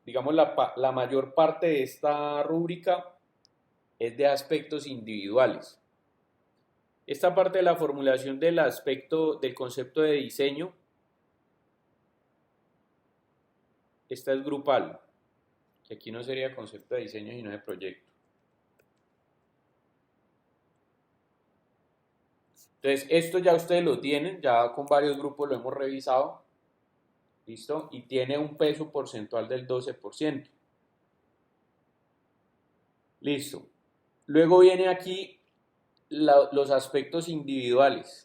digamos la mayor parte de esta rúbrica es de aspectos individuales. Esta parte de la formulación del aspecto del concepto de diseño esta es grupal, que aquí no sería concepto de diseño sino de proyecto. Entonces, esto ya ustedes lo tienen, ya con varios grupos lo hemos revisado, ¿listo? Y tiene un peso porcentual del 12%. Listo. Luego viene aquí los aspectos individuales.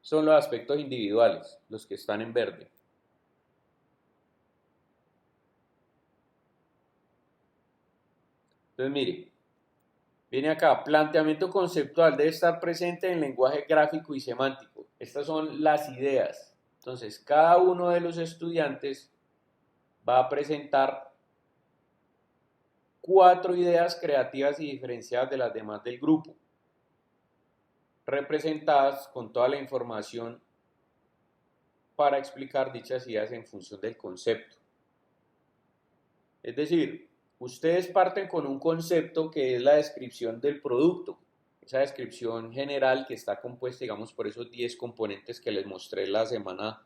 Son los aspectos individuales, los que están en verde. Entonces, mire, viene acá, planteamiento conceptual debe estar presente en lenguaje gráfico y semántico. Estas son las ideas. Entonces, cada uno de los estudiantes va a presentar 4 ideas creativas y diferenciadas de las demás del grupo, representadas con toda la información para explicar dichas ideas en función del concepto. Es decir, ustedes parten con un concepto que es la descripción del producto, esa descripción general que está compuesta, digamos, por esos 10 componentes que les mostré la semana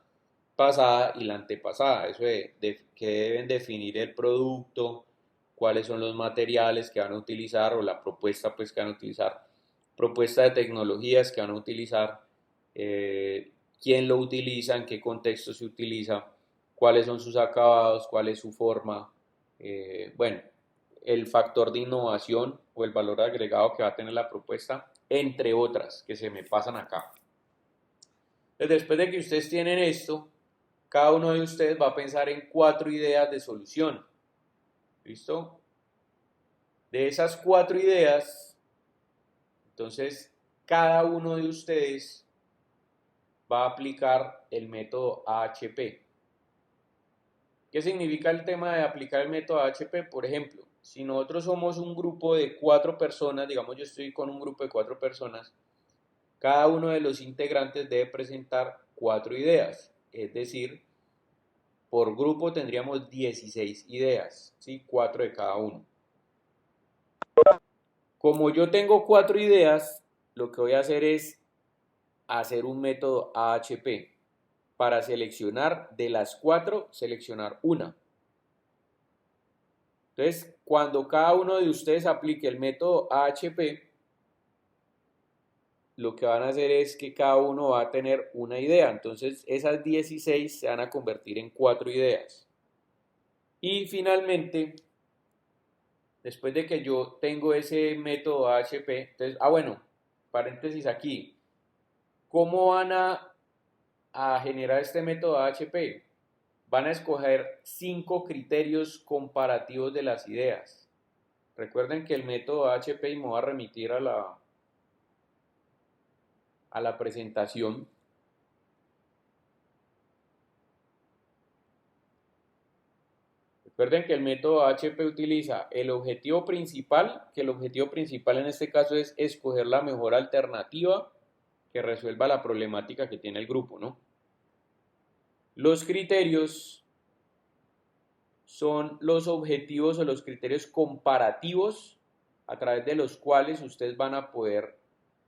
pasada y la antepasada, eso de que deben definir el producto, cuáles son los materiales que van a utilizar o la propuesta pues que van a utilizar, propuesta de tecnologías que van a utilizar, quién lo utiliza, en qué contexto se utiliza, cuáles son sus acabados, cuál es su forma, bueno, el factor de innovación o el valor agregado que va a tener la propuesta, entre otras que se me pasan acá. Entonces, después de que ustedes tienen esto, cada uno de ustedes va a pensar en 4 ideas de solución. ¿Listo? De esas 4 ideas, entonces cada uno de ustedes va a aplicar el método AHP. ¿Qué significa el tema de aplicar el método AHP? Por ejemplo, si nosotros somos un grupo de 4 personas, digamos yo estoy con un grupo de 4 personas, cada uno de los integrantes debe presentar 4 ideas, es decir, por grupo tendríamos 16 ideas, ¿sí? 4 de cada uno. Como yo tengo 4 ideas, lo que voy a hacer es hacer un método AHP. Para seleccionar de las 4, seleccionar una. Entonces, cuando cada uno de ustedes aplique el método AHP, lo que van a hacer es que cada uno va a tener una idea. Entonces, esas 16 se van a convertir en 4 ideas. Y finalmente, después de que yo tengo ese método AHP, entonces, bueno, paréntesis aquí, ¿cómo van a generar este método AHP? Van a escoger 5 criterios comparativos de las ideas. Recuerden que el método AHP, y me voy a remitir a la presentación. Recuerden que el método AHP utiliza el objetivo principal, que el objetivo principal en este caso es escoger la mejor alternativa que resuelva la problemática que tiene el grupo, ¿no? Los criterios son los objetivos o los criterios comparativos a través de los cuales ustedes van a poder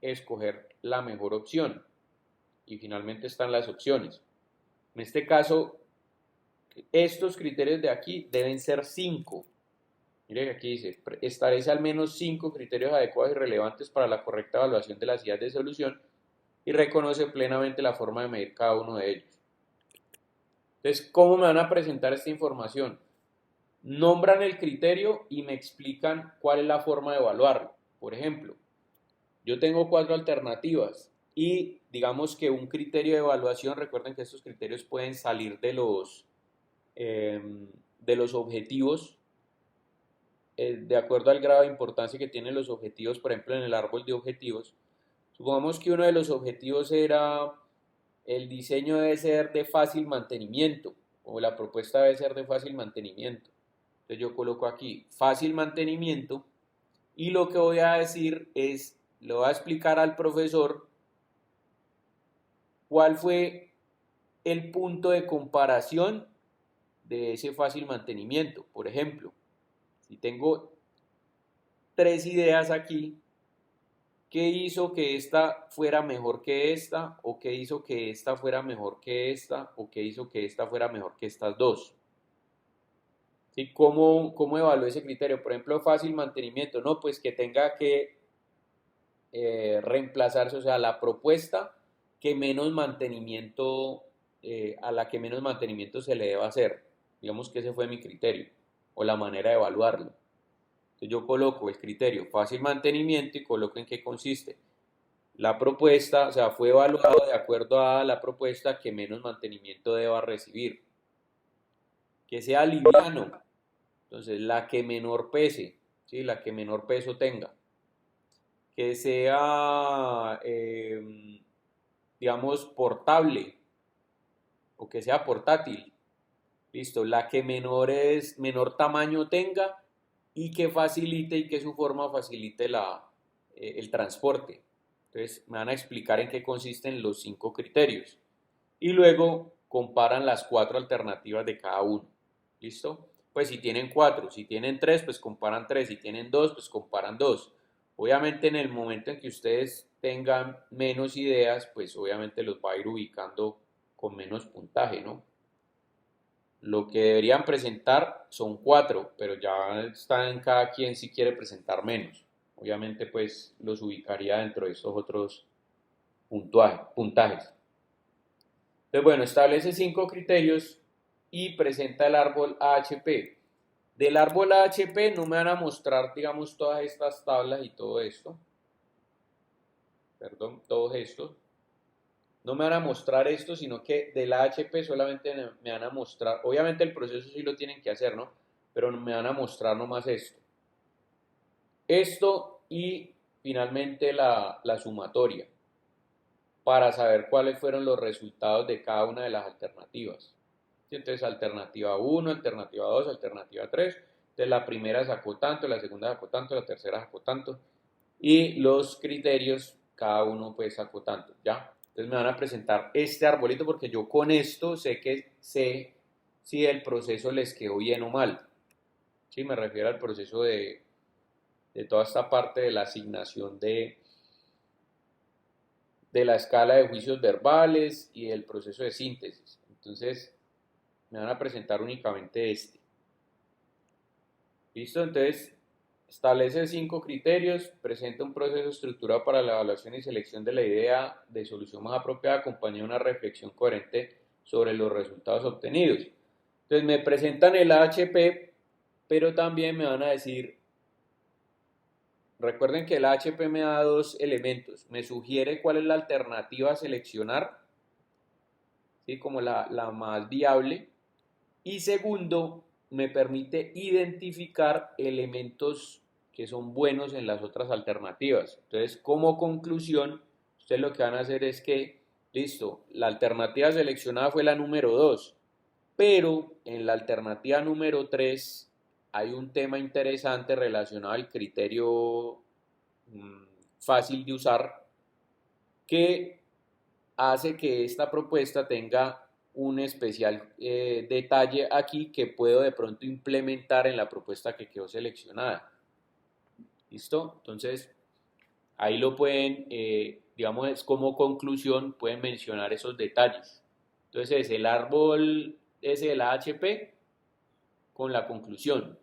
escoger la mejor opción. Y finalmente están las opciones. En este caso, estos criterios de aquí deben ser 5. Mire que aquí dice, establece al menos 5 criterios adecuados y relevantes para la correcta evaluación de las ideas de solución y reconoce plenamente la forma de medir cada uno de ellos. Entonces, ¿cómo me van a presentar esta información? Nombran el criterio y me explican cuál es la forma de evaluarlo. Por ejemplo, yo tengo 4 alternativas y digamos que un criterio de evaluación, recuerden que estos criterios pueden salir de los objetivos, de acuerdo al grado de importancia que tienen los objetivos, por ejemplo, en el árbol de objetivos. Supongamos que uno de los objetivos era el diseño debe ser de fácil mantenimiento o la propuesta debe ser de fácil mantenimiento. Entonces yo coloco aquí fácil mantenimiento y lo que voy a decir es, le voy a explicar al profesor cuál fue el punto de comparación de ese fácil mantenimiento. Por ejemplo, si tengo tres ideas aquí. ¿Qué hizo que esta fuera mejor que esta? ¿O qué hizo que esta fuera mejor que esta? ¿O qué hizo que esta fuera mejor que estas dos? ¿Sí? ¿Cómo evalúo ese criterio? Por ejemplo, fácil mantenimiento. No, pues que tenga que reemplazarse, o sea, la propuesta que menos mantenimiento, a la que menos mantenimiento se le deba hacer. Digamos que ese fue mi criterio o la manera de evaluarlo. Entonces yo coloco el criterio fácil mantenimiento y coloco en qué consiste. La propuesta, o sea, fue evaluado de acuerdo a la propuesta que menos mantenimiento deba recibir. Que sea liviano, entonces la que menor pese, ¿sí? La que menor peso tenga. Que sea, digamos, portable o que sea portátil. Listo, la que menor tamaño tenga y que facilite y que su forma facilite el transporte. Entonces me van a explicar en qué consisten los 5 criterios. Y luego comparan las 4 alternativas de cada uno. ¿Listo? Pues si tienen 4, si tienen 3, pues comparan 3, si tienen 2, pues comparan 2. Obviamente en el momento en que ustedes tengan menos ideas, pues obviamente los va a ir ubicando con menos puntaje, ¿no? Lo que deberían presentar son 4, pero ya está en cada quien si quiere presentar menos. Obviamente pues los ubicaría dentro de estos otros puntajes. Entonces, bueno, establece 5 criterios y presenta el árbol AHP. Del árbol AHP no me van a mostrar, digamos, todas estas tablas y todo esto. Perdón, todos estos. No me van a mostrar esto, sino que del AHP solamente me van a mostrar, obviamente el proceso sí lo tienen que hacer, ¿no? Pero me van a mostrar nomás esto. Esto y finalmente la sumatoria para saber cuáles fueron los resultados de cada una de las alternativas. Entonces, alternativa 1, alternativa 2, alternativa 3. Entonces, la primera sacó tanto, la segunda sacó tanto, la tercera sacó tanto. Y los criterios, cada uno pues sacó tanto, ¿ya? Entonces me van a presentar este arbolito porque yo con esto sé si el proceso les quedó bien o mal. Sí, me refiero al proceso de toda esta parte de la asignación de la escala de juicios verbales y el proceso de síntesis. Entonces, me van a presentar únicamente este. ¿Listo? Entonces, establece 5 criterios, presenta un proceso estructurado para la evaluación y selección de la idea de solución más apropiada, acompañada de una reflexión coherente sobre los resultados obtenidos. Entonces, me presentan el AHP, pero también me van a decir, recuerden que el AHP me da 2 elementos, me sugiere cuál es la alternativa a seleccionar, ¿sí? Como la más viable, y segundo, me permite identificar elementos que son buenos en las otras alternativas. Entonces, como conclusión, ustedes lo que van a hacer es que, listo, la alternativa seleccionada fue la número 2, pero en la alternativa número 3 hay un tema interesante relacionado al criterio fácil de usar que hace que esta propuesta tenga un especial detalle aquí que puedo de pronto implementar en la propuesta que quedó seleccionada. ¿Listo? Entonces, ahí lo pueden, digamos, como conclusión, pueden mencionar esos detalles. Entonces, el árbol es el AHP con la conclusión.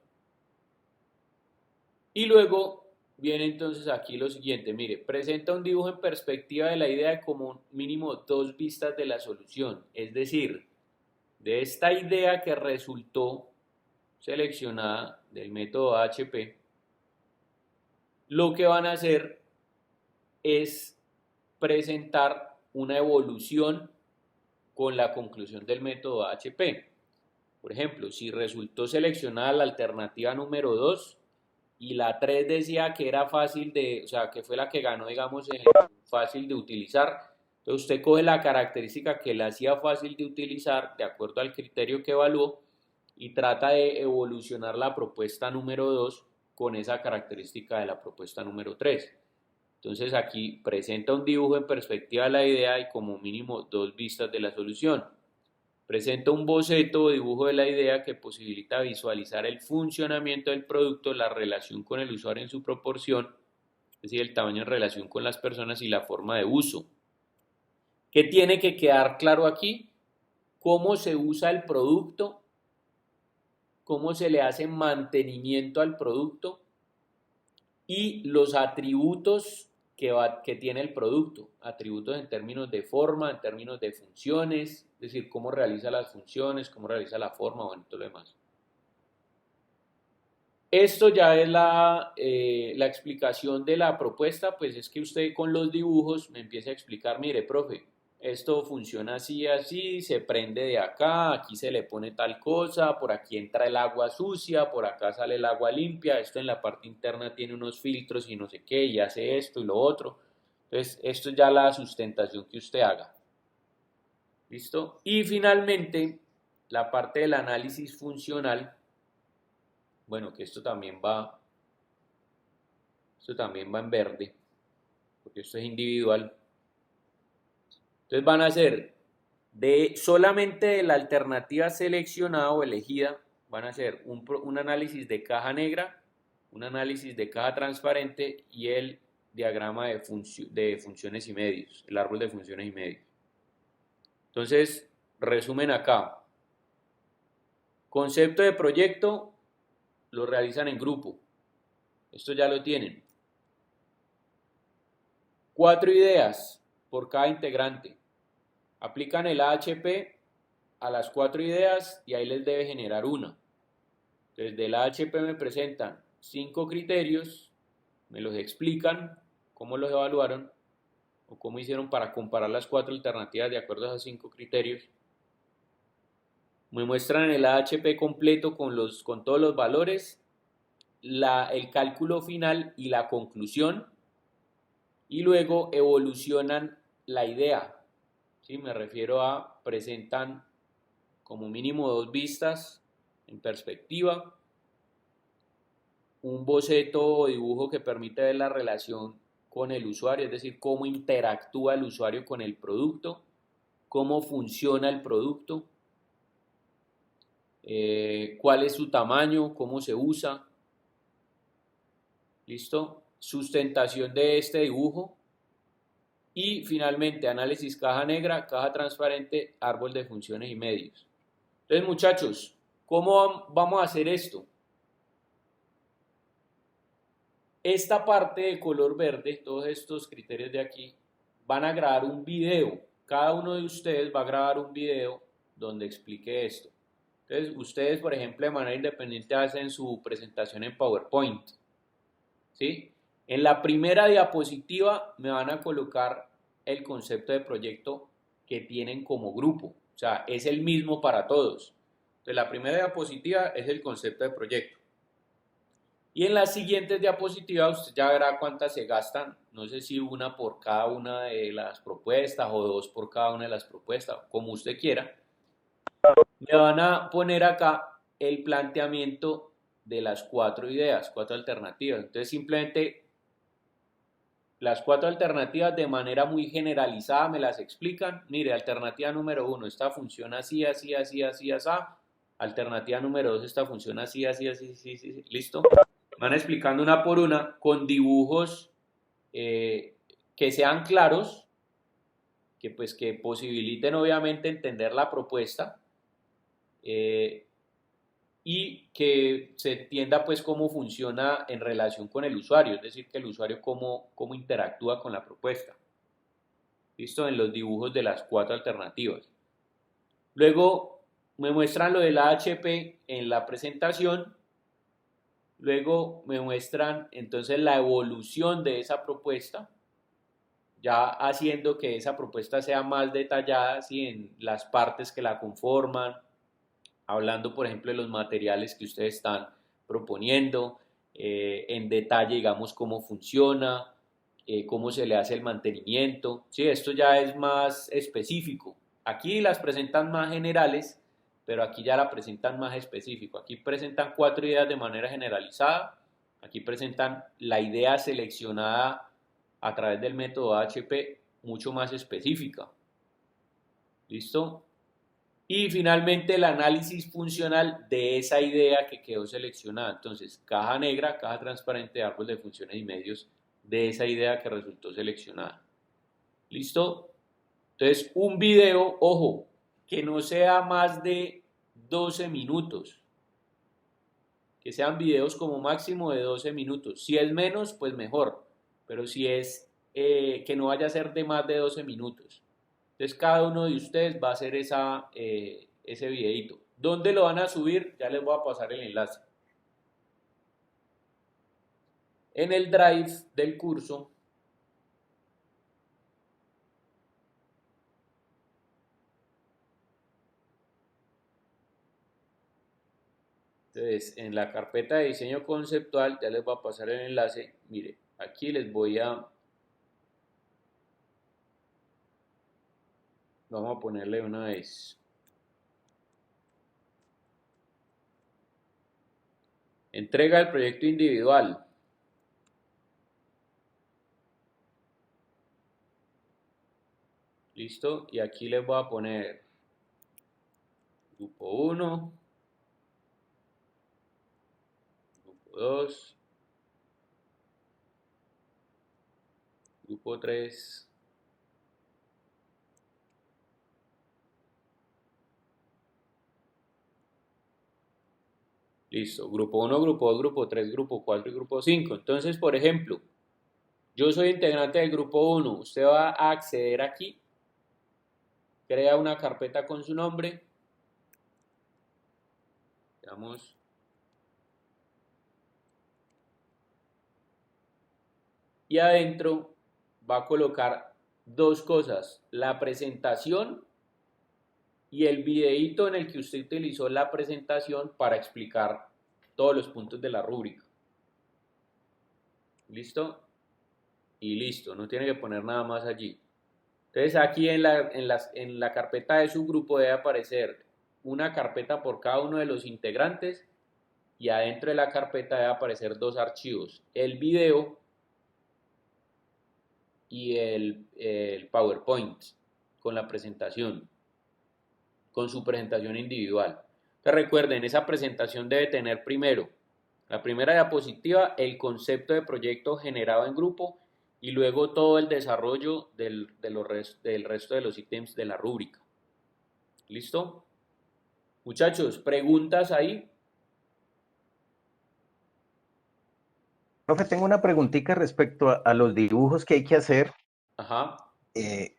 Y luego viene entonces aquí lo siguiente, mire, presenta un dibujo en perspectiva de la idea de como mínimo 2 vistas de la solución, es decir, de esta idea que resultó seleccionada del método AHP, lo que van a hacer es presentar una evolución con la conclusión del método AHP. Por ejemplo, si resultó seleccionada la alternativa número 2 y la 3 decía que era fácil de, o sea, que fue la que ganó, digamos, fácil de utilizar, entonces usted coge la característica que le hacía fácil de utilizar de acuerdo al criterio que evaluó y trata de evolucionar la propuesta número 2 con esa característica de la propuesta número 3. Entonces aquí presenta un dibujo en perspectiva de la idea y como mínimo 2 vistas de la solución. Presenta un boceto o dibujo de la idea que posibilita visualizar el funcionamiento del producto, la relación con el usuario en su proporción, es decir, el tamaño en relación con las personas y la forma de uso. ¿Qué tiene que quedar claro aquí? Cómo se usa el producto, cómo se le hace mantenimiento al producto y los atributos que tiene el producto. Atributos en términos de forma, en términos de funciones, es decir, cómo realiza las funciones, cómo realiza la forma, bueno, todo lo demás. Esto ya es la explicación de la propuesta, pues es que usted con los dibujos me empieza a explicar, mire, profe, esto funciona así, así, se prende de acá, aquí se le pone tal cosa, por aquí entra el agua sucia, por acá sale el agua limpia, esto en la parte interna tiene unos filtros y no sé qué, y hace esto y lo otro. Entonces, esto es ya la sustentación que usted haga. ¿Listo? Y finalmente, la parte del análisis funcional, bueno, que esto también va en verde, porque esto es individual. Entonces van a ser solamente de la alternativa seleccionada o elegida, van a hacer un análisis de caja negra, un análisis de caja transparente y el diagrama de funciones y medios, el árbol de funciones y medios. Entonces, resumen acá. Concepto de proyecto lo realizan en grupo. Esto ya lo tienen. 4 ideas por cada integrante. Aplican el AHP a las 4 ideas y ahí les debe generar una. Entonces del AHP me presentan 5 criterios, me los explican cómo los evaluaron o cómo hicieron para comparar las 4 alternativas de acuerdo a esos 5 criterios. Me muestran el AHP completo con todos los valores, el cálculo final y la conclusión, y luego evolucionan la idea. ¿Sí? Me refiero a presentan como mínimo 2 vistas en perspectiva, un boceto o dibujo que permite ver la relación con el usuario, es decir, cómo interactúa el usuario con el producto, cómo funciona el producto, cuál es su tamaño, cómo se usa. ¿Listo? Sustentación de este dibujo. Y finalmente, análisis caja negra, caja transparente, árbol de funciones y medios. Entonces, muchachos, ¿cómo vamos a hacer esto? Esta parte de color verde, todos estos criterios de aquí, van a grabar un video. Cada uno de ustedes va a grabar un video donde explique esto. Entonces, ustedes, por ejemplo, de manera independiente hacen su presentación en PowerPoint. ¿Sí? En la primera diapositiva me van a colocar el concepto de proyecto que tienen como grupo. O sea, es el mismo para todos. Entonces, la primera diapositiva es el concepto de proyecto. Y en las siguientes diapositivas usted ya verá cuántas se gastan, no sé si una por cada una de las propuestas o 2 por cada una de las propuestas, como usted quiera. Me van a poner acá el planteamiento de las 4 ideas, 4 alternativas. Entonces simplemente las 4 alternativas de manera muy generalizada me las explican. Mire, alternativa número 1, esta funciona así, así, así, así, así. Alternativa número 2, esta funciona así, así, así, así, así. ¿Listo? Van explicando una por una con dibujos que sean claros, que posibiliten obviamente entender la propuesta y que se entienda pues cómo funciona en relación con el usuario, es decir, que el usuario cómo interactúa con la propuesta. ¿Listo? En los dibujos de las 4 alternativas. Luego me muestran lo del AHP en la presentación. Luego me muestran entonces la evolución de esa propuesta, ya haciendo que esa propuesta sea más detallada, ¿sí? En las partes que la conforman, hablando por ejemplo de los materiales que ustedes están proponiendo, en detalle digamos cómo funciona, cómo se le hace el mantenimiento, ¿sí? Esto ya es más específico. Aquí las presentan más generales, pero aquí ya la presentan más específico. Aquí presentan 4 ideas de manera generalizada, aquí presentan la idea seleccionada a través del método AHP mucho más específica. ¿Listo? Y finalmente el análisis funcional de esa idea que quedó seleccionada. Entonces, caja negra, caja transparente, árbol de funciones y medios de esa idea que resultó seleccionada. ¿Listo? Entonces, un video, ojo, que no sea más de 12 minutos. Que sean videos como máximo de 12 minutos. Si es menos, pues mejor. Pero si es que no vaya a ser de más de 12 minutos. Entonces cada uno de ustedes va a hacer ese videito. ¿Dónde lo van a subir? Ya les voy a pasar el enlace. En el Drive del curso. Entonces, en la carpeta de diseño conceptual, ya les voy a pasar el enlace. Mire, aquí les voy a... Vamos a ponerle una vez. Entrega del proyecto individual. Listo. Y aquí les voy a poner grupo 1, grupo 2, grupo 3. Listo. Grupo 1, grupo 2, grupo 3, grupo 4 y grupo 5. Entonces, por ejemplo, yo soy integrante del grupo 1. Usted va a acceder aquí, crea una carpeta con su nombre. Veamos. Y adentro va a colocar dos cosas, la presentación y el videíto en el que usted utilizó la presentación para explicar todos los puntos de la rúbrica. ¿Listo? Y listo, no tiene que poner nada más allí. Entonces aquí en la carpeta de su grupo debe aparecer una carpeta por cada uno de los integrantes y adentro de la carpeta debe aparecer dos archivos, el video y el PowerPoint con la presentación, con su presentación individual. Entonces recuerden, esa presentación debe tener primero, la primera diapositiva, el concepto de proyecto generado en grupo y luego todo el desarrollo del resto de los ítems de la rúbrica. ¿Listo? Muchachos, ¿preguntas ahí? Profe, tengo una preguntita respecto a los dibujos que hay que hacer. Ajá. Eh,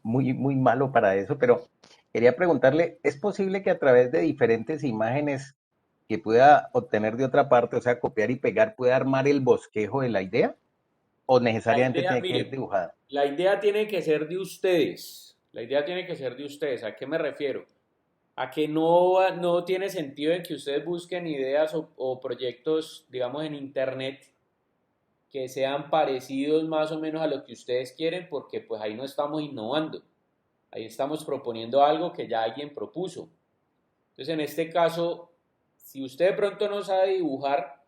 muy malo para eso, pero quería preguntarle, ¿es posible que a través de diferentes imágenes que pueda obtener de otra parte, o sea, copiar y pegar, pueda armar el bosquejo de la idea? ¿O La necesariamente idea, tiene que ir mire, dibujada? la idea tiene que ser de ustedes. La idea tiene que ser de ustedes. ¿A qué me refiero? A que no tiene sentido en que ustedes busquen ideas o proyectos, digamos, en internet que sean parecidos más o menos a lo que ustedes quieren, porque pues ahí no estamos innovando. Ahí estamos proponiendo algo que ya alguien propuso. Entonces, en este caso, si usted de pronto no sabe dibujar,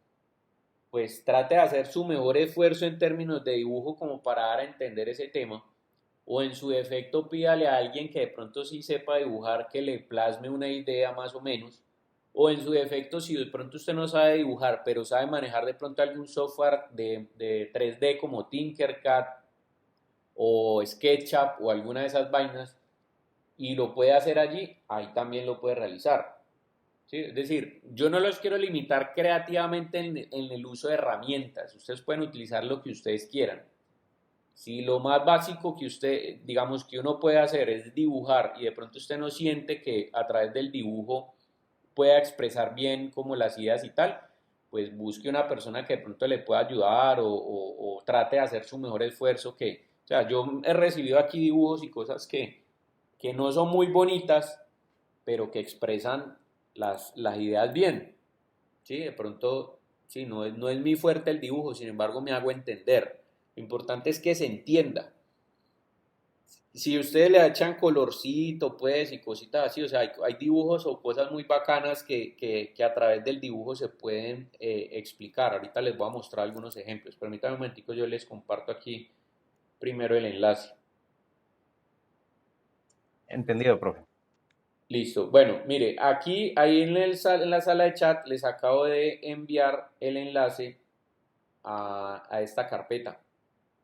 pues trate de hacer su mejor esfuerzo en términos de dibujo como para dar a entender ese tema, o en su defecto pídale a alguien que de pronto sí sepa dibujar que le plasme una idea más o menos, o en su defecto si de pronto usted no sabe dibujar, pero sabe manejar de pronto algún software de 3D como Tinkercad o SketchUp o alguna de esas vainas y lo puede hacer allí, ahí también lo puede realizar. ¿Sí? Es decir, yo no los quiero limitar creativamente en el uso de herramientas. Ustedes pueden utilizar lo que ustedes quieran. Si lo más básico que usted, digamos, que uno puede hacer es dibujar y de pronto usted no siente que a través del dibujo pueda expresar bien como las ideas y tal, pues busque una persona que de pronto le pueda ayudar o trate de hacer su mejor esfuerzo o sea, yo he recibido aquí dibujos y cosas que no son muy bonitas, pero que expresan las ideas bien. ¿Sí? De pronto, sí, no es mi fuerte el dibujo, sin embargo me hago entender. Lo importante es que se entienda. Si ustedes le echan colorcito, pues, y cositas así, o sea, hay dibujos o cosas muy bacanas que a través del dibujo se pueden explicar. Ahorita les voy a mostrar algunos ejemplos. Permítanme un momentico, yo les comparto aquí primero el enlace. Entendido, profe. Listo. Bueno, mire, aquí, ahí en la sala de chat les acabo de enviar el enlace a esta carpeta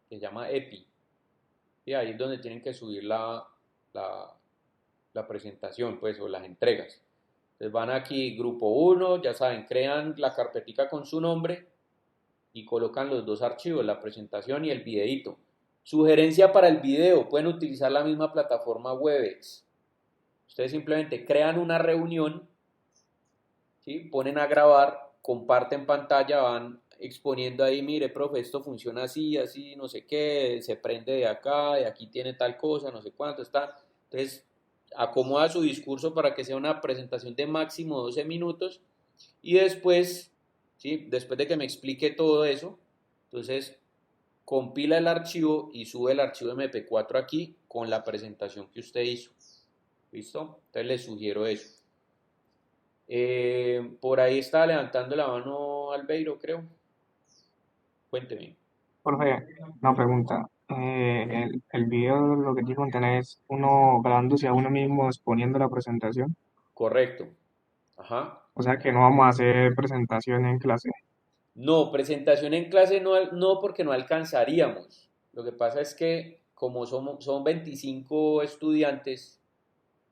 que se llama EPI. Y ahí es donde tienen que subir la, la presentación, pues, o las entregas. Entonces van aquí, grupo uno, ya saben, crean la carpetica con su nombre y colocan los dos archivos, la presentación y el videito. Sugerencia para el video, pueden utilizar la misma plataforma Webex. Ustedes simplemente crean una reunión, ¿sí? Ponen a grabar, comparten pantalla, van exponiendo ahí, mire, profe, esto funciona así, así, no sé qué, se prende de acá, de aquí tiene tal cosa, no sé cuánto está. Entonces, acomoda su discurso para que sea una presentación de máximo 12 minutos y después, ¿sí? Después de que me explique todo eso, entonces compila el archivo y sube el archivo MP4 aquí con la presentación que usted hizo. ¿Listo? Entonces les sugiero eso. Por ahí está levantando la mano Albeiro, creo. Cuénteme. Jorge, una pregunta. El video lo que tiene que contener es uno grabándose a uno mismo exponiendo la presentación. Correcto. Ajá. O sea que no vamos a hacer presentación en clase. No, presentación en clase no, no porque no alcanzaríamos. Lo que pasa es que como son 25 estudiantes,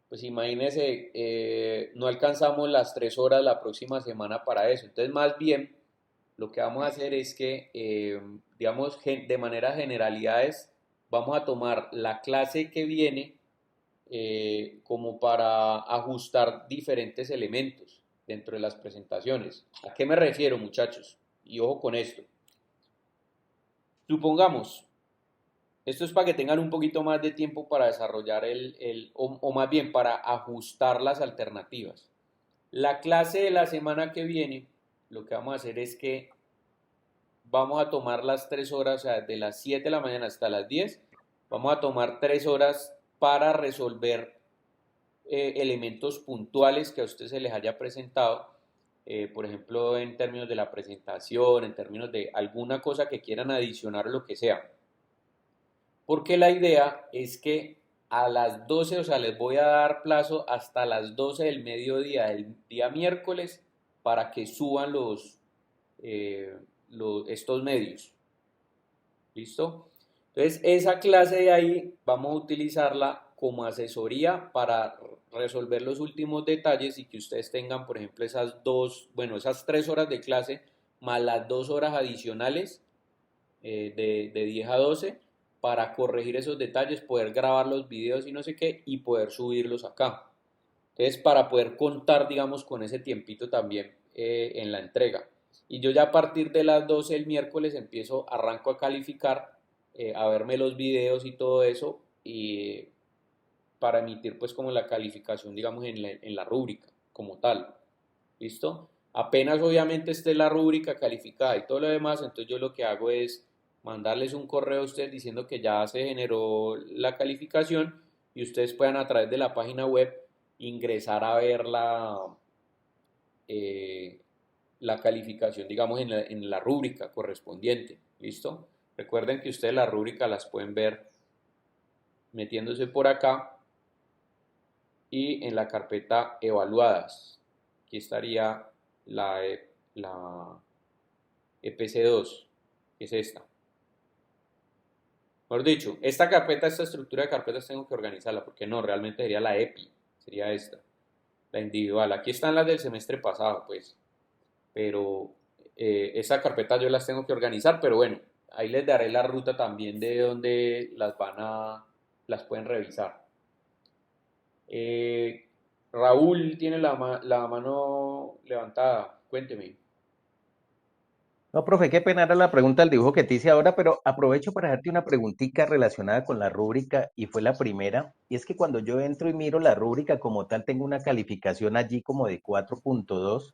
pues imagínense, no alcanzamos las 3 horas la próxima semana para eso. Entonces, más bien, lo que vamos a hacer es que, digamos, de manera generalidades, vamos a tomar la clase que viene como para ajustar diferentes elementos dentro de las presentaciones. ¿A qué me refiero, muchachos? Y ojo con esto. Supongamos, esto es para que tengan un poquito más de tiempo para desarrollar o más bien para ajustar las alternativas. La clase de la semana que viene, lo que vamos a hacer es que vamos a tomar las 3 horas, o sea, de las 7 de la mañana hasta las 10, vamos a tomar 3 horas para resolver elementos puntuales que a usted se les haya presentado, por ejemplo, en términos de la presentación, en términos de alguna cosa que quieran adicionar o lo que sea. Porque la idea es que a las 12, o sea, les voy a dar plazo hasta las 12 del mediodía del día miércoles para que suban estos medios. ¿Listo? Entonces, esa clase de ahí vamos a utilizarla como asesoría para resolver los últimos detalles y que ustedes tengan, por ejemplo, esas 3 horas de clase más las 2 horas adicionales de 10 a 12 para corregir esos detalles, poder grabar los videos y no sé qué y poder subirlos acá. Entonces, para poder contar, digamos, con ese tiempito también en la entrega. Y yo ya a partir de las 12 el miércoles arranco a calificar, a verme los videos y todo eso, y para emitir pues como la calificación, digamos, en la rúbrica como tal. ¿Listo? Apenas obviamente esté la rúbrica calificada y todo lo demás, entonces yo lo que hago es mandarles un correo a ustedes diciendo que ya se generó la calificación y ustedes puedan a través de la página web ingresar a ver eh, la calificación, digamos, en la rúbrica correspondiente. ¿Listo? Recuerden que ustedes la rúbrica las pueden ver metiéndose por acá y en la carpeta evaluadas. Aquí estaría la EPC2, que es esta. Mejor dicho, esta estructura de carpetas tengo que organizarla, porque no, realmente sería la EPI, sería esta, la individual. Aquí están las del semestre pasado, pues, pero esta carpeta yo las tengo que organizar, pero bueno, ahí les daré la ruta también de donde las pueden revisar. Eh, Raúl tiene la mano levantada, cuénteme. No, profe, qué pena era la pregunta del dibujo que te hice ahora, pero aprovecho para hacerte una preguntita relacionada con la rúbrica y fue la primera. Y es que cuando yo entro y miro la rúbrica como tal, tengo una calificación allí como de 4.2,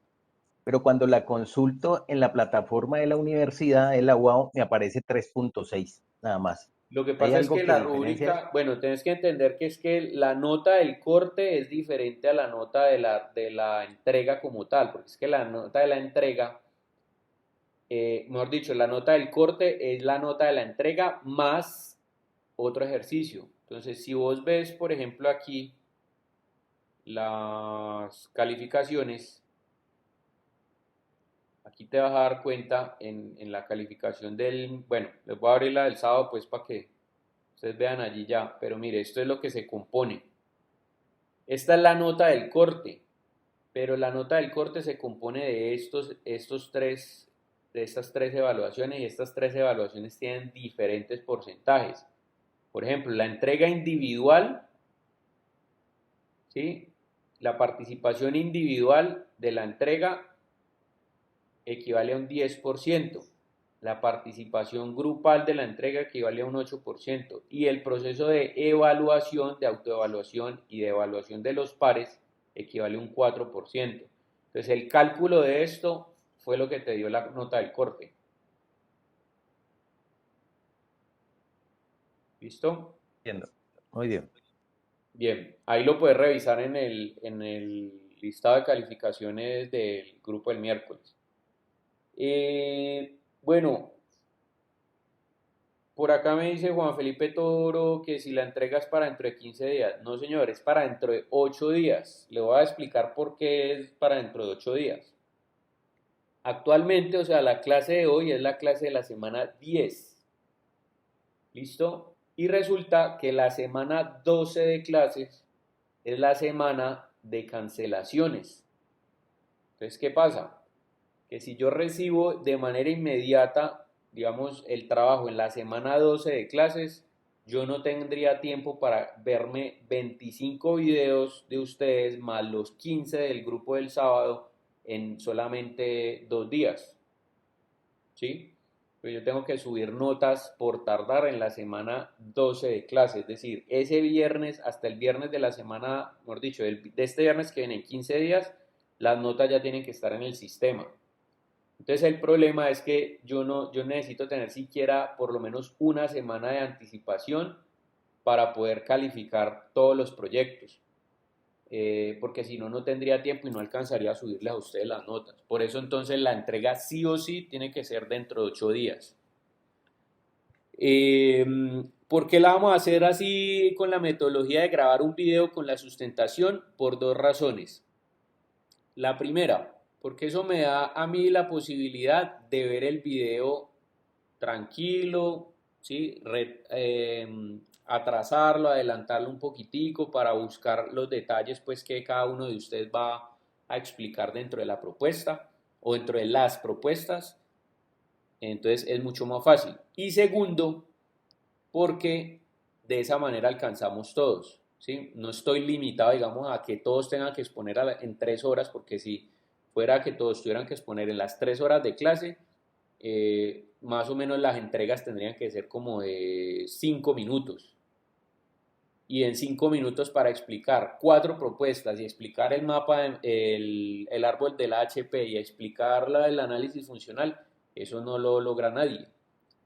pero cuando la consulto en la plataforma de la universidad de la UAO me aparece 3.6, nada más. Lo que ¿Hay pasa es algo que que la diferencia eso? rúbrica, bueno, tienes que entender que es que la nota del corte es diferente a la nota de la entrega como tal, porque es que la nota de la entrega, mejor dicho, la nota del corte es la nota de la entrega más otro ejercicio. Entonces, si vos ves, por ejemplo, aquí las calificaciones, aquí te vas a dar cuenta en la calificación del, bueno, les voy a abrir la del sábado pues para que ustedes vean allí ya, pero mire, esto es lo que se compone. Esta es la nota del corte, pero la nota del corte se compone de de estas tres evaluaciones, y estas tres evaluaciones tienen diferentes porcentajes. Por ejemplo, la entrega individual, ¿sí? La participación individual de la entrega equivale a un 10%. La participación grupal de la entrega equivale a un 8%. Y el proceso de evaluación, de autoevaluación y de evaluación de los pares equivale a un 4%. Entonces, el cálculo de esto fue lo que te dio la nota del corte. ¿Listo? Entiendo. Muy bien. Bien, ahí lo puedes revisar en el listado de calificaciones del grupo del miércoles. Bueno, por acá me dice Juan Felipe Toro que si la entrega es para dentro de 15 días. No, señor, es para dentro de 8 días. Le voy a explicar por qué es para dentro de 8 días. Actualmente, o sea, la clase de hoy es la clase de la semana 10. ¿Listo? Y resulta que la semana 12 de clases es la semana de cancelaciones. Entonces, ¿qué pasa? Que si yo recibo de manera inmediata, digamos, el trabajo en la semana 12 de clases, yo no tendría tiempo para verme 25 videos de ustedes más los 15 del grupo del sábado en solamente 2 días. ¿Sí? Pero yo tengo que subir notas por tardar en la semana 12 de clase, es decir, ese viernes hasta el viernes de la semana, mejor dicho, de este viernes que viene en 15 días, las notas ya tienen que estar en el sistema. Entonces el problema es que yo necesito tener siquiera por lo menos una semana de anticipación para poder calificar todos los proyectos. Porque si no, no tendría tiempo y no alcanzaría a subirles a ustedes las notas. Por eso entonces la entrega sí o sí tiene que ser dentro de 8 días. ¿Por qué la vamos a hacer así con la metodología de grabar un video con la sustentación? Por dos razones. La primera, porque eso me da a mí la posibilidad de ver el video tranquilo, ¿sí? Atrasarlo, adelantarlo un poquitico para buscar los detalles pues que cada uno de ustedes va a explicar dentro de la propuesta o dentro de las propuestas. Entonces es mucho más fácil. Y segundo, porque de esa manera alcanzamos todos, ¿sí? No estoy limitado, digamos, a que todos tengan que exponer en 3 horas, porque si fuera que todos tuvieran que exponer en las 3 horas de clase, más o menos las entregas tendrían que ser como de 5 minutos. Y en 5 minutos para explicar 4 propuestas y explicar el mapa, el árbol del HP y explicar el análisis funcional, eso no lo logra nadie.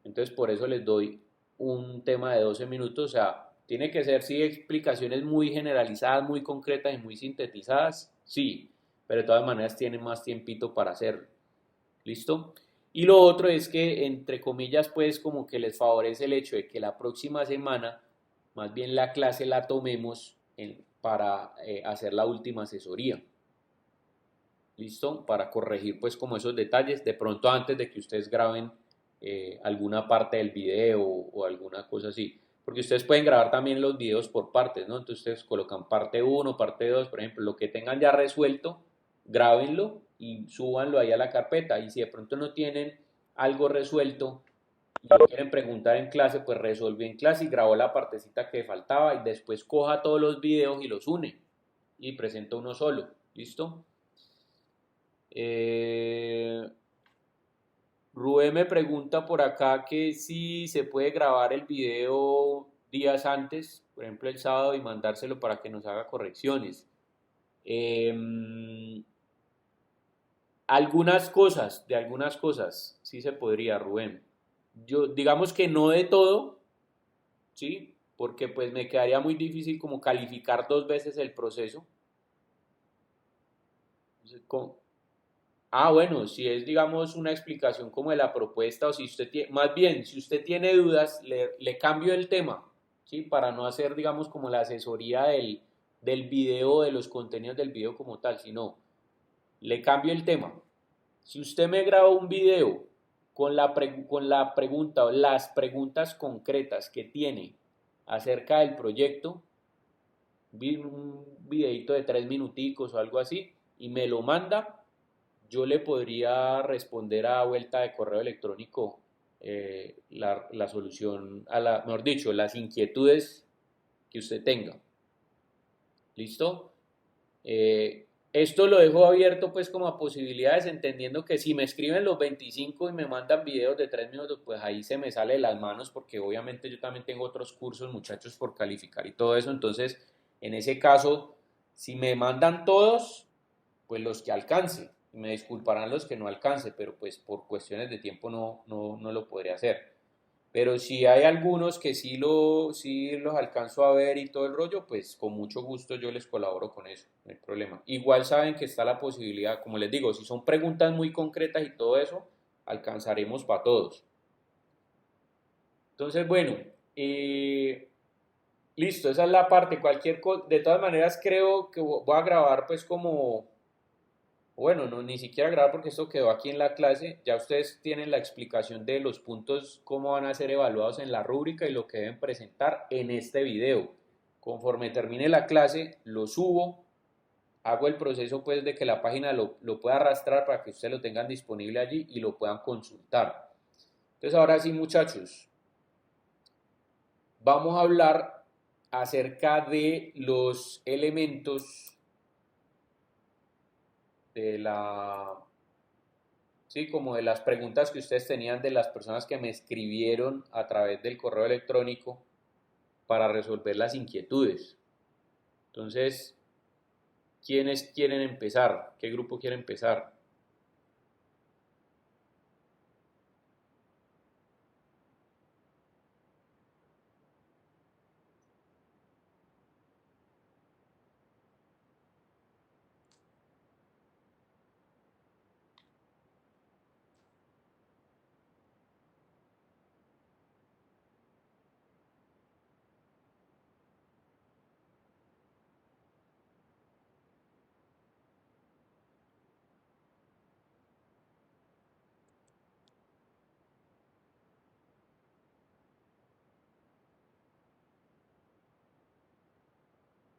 Entonces por eso les doy un tema de 12 minutos, o sea, tiene que ser, sí, explicaciones muy generalizadas, muy concretas y muy sintetizadas, sí, pero de todas maneras tienen más tiempito para hacerlo. ¿Listo? Y lo otro es que, entre comillas, pues como que les favorece el hecho de que la próxima semana, más bien la clase la tomemos para hacer la última asesoría. ¿Listo? Para corregir pues como esos detalles, de pronto antes de que ustedes graben alguna parte del video o alguna cosa así. Porque ustedes pueden grabar también los videos por partes, ¿no? Entonces ustedes colocan parte 1, parte 2, por ejemplo, lo que tengan ya resuelto, grábenlo y súbanlo ahí a la carpeta. Y si de pronto no tienen algo resuelto y lo quieren preguntar en clase, pues resolvió en clase y grabó la partecita que faltaba y después coja todos los videos y los une y presenta uno solo. ¿Listo? Rubén me pregunta por acá que si se puede grabar el video días antes, por ejemplo el sábado, y mandárselo para que nos haga correcciones. De algunas cosas, sí se podría, Rubén. Yo, digamos que no de todo, ¿sí? Porque pues me quedaría muy difícil como calificar 2 veces el proceso. Bueno, si es, digamos, una explicación como de la propuesta o si usted tiene, más bien, si usted tiene dudas, le cambio el tema, ¿sí? Para no hacer, digamos, como la asesoría del video, de los contenidos del video como tal, sino le cambio el tema. Si usted me graba un video con la pregunta o las preguntas concretas que tiene acerca del proyecto, un videito de 3 minuticos o algo así, y me lo manda, yo le podría responder a vuelta de correo electrónico la solución, mejor dicho, las inquietudes que usted tenga. ¿Listo? Esto lo dejo abierto pues como a posibilidades, entendiendo que si me escriben los 25 y me mandan videos de 3 minutos, pues ahí se me sale de las manos, porque obviamente yo también tengo otros cursos, muchachos, por calificar y todo eso. Entonces, en ese caso, si me mandan todos, pues los que alcance. Me disculparán los que no alcance, pero pues por cuestiones de tiempo no lo podré hacer. Pero si hay algunos que sí los alcanzo a ver y todo el rollo, pues con mucho gusto yo les colaboro con eso, no hay problema. Igual saben que está la posibilidad, como les digo, si son preguntas muy concretas y todo eso, alcanzaremos para todos. Entonces, bueno, listo, esa es la parte. De todas maneras creo que voy a grabar pues como, bueno, no, ni siquiera grabar porque esto quedó aquí en la clase. Ya ustedes tienen la explicación de los puntos, cómo van a ser evaluados en la rúbrica y lo que deben presentar en este video. Conforme termine la clase, lo subo, hago el proceso pues de que la página lo pueda arrastrar para que ustedes lo tengan disponible allí y lo puedan consultar. Entonces ahora sí, muchachos, vamos a hablar acerca de los elementos de sí, como de las preguntas que ustedes tenían de las personas que me escribieron a través del correo electrónico para resolver las inquietudes. Entonces, ¿quiénes quieren empezar? ¿Qué grupo quiere empezar?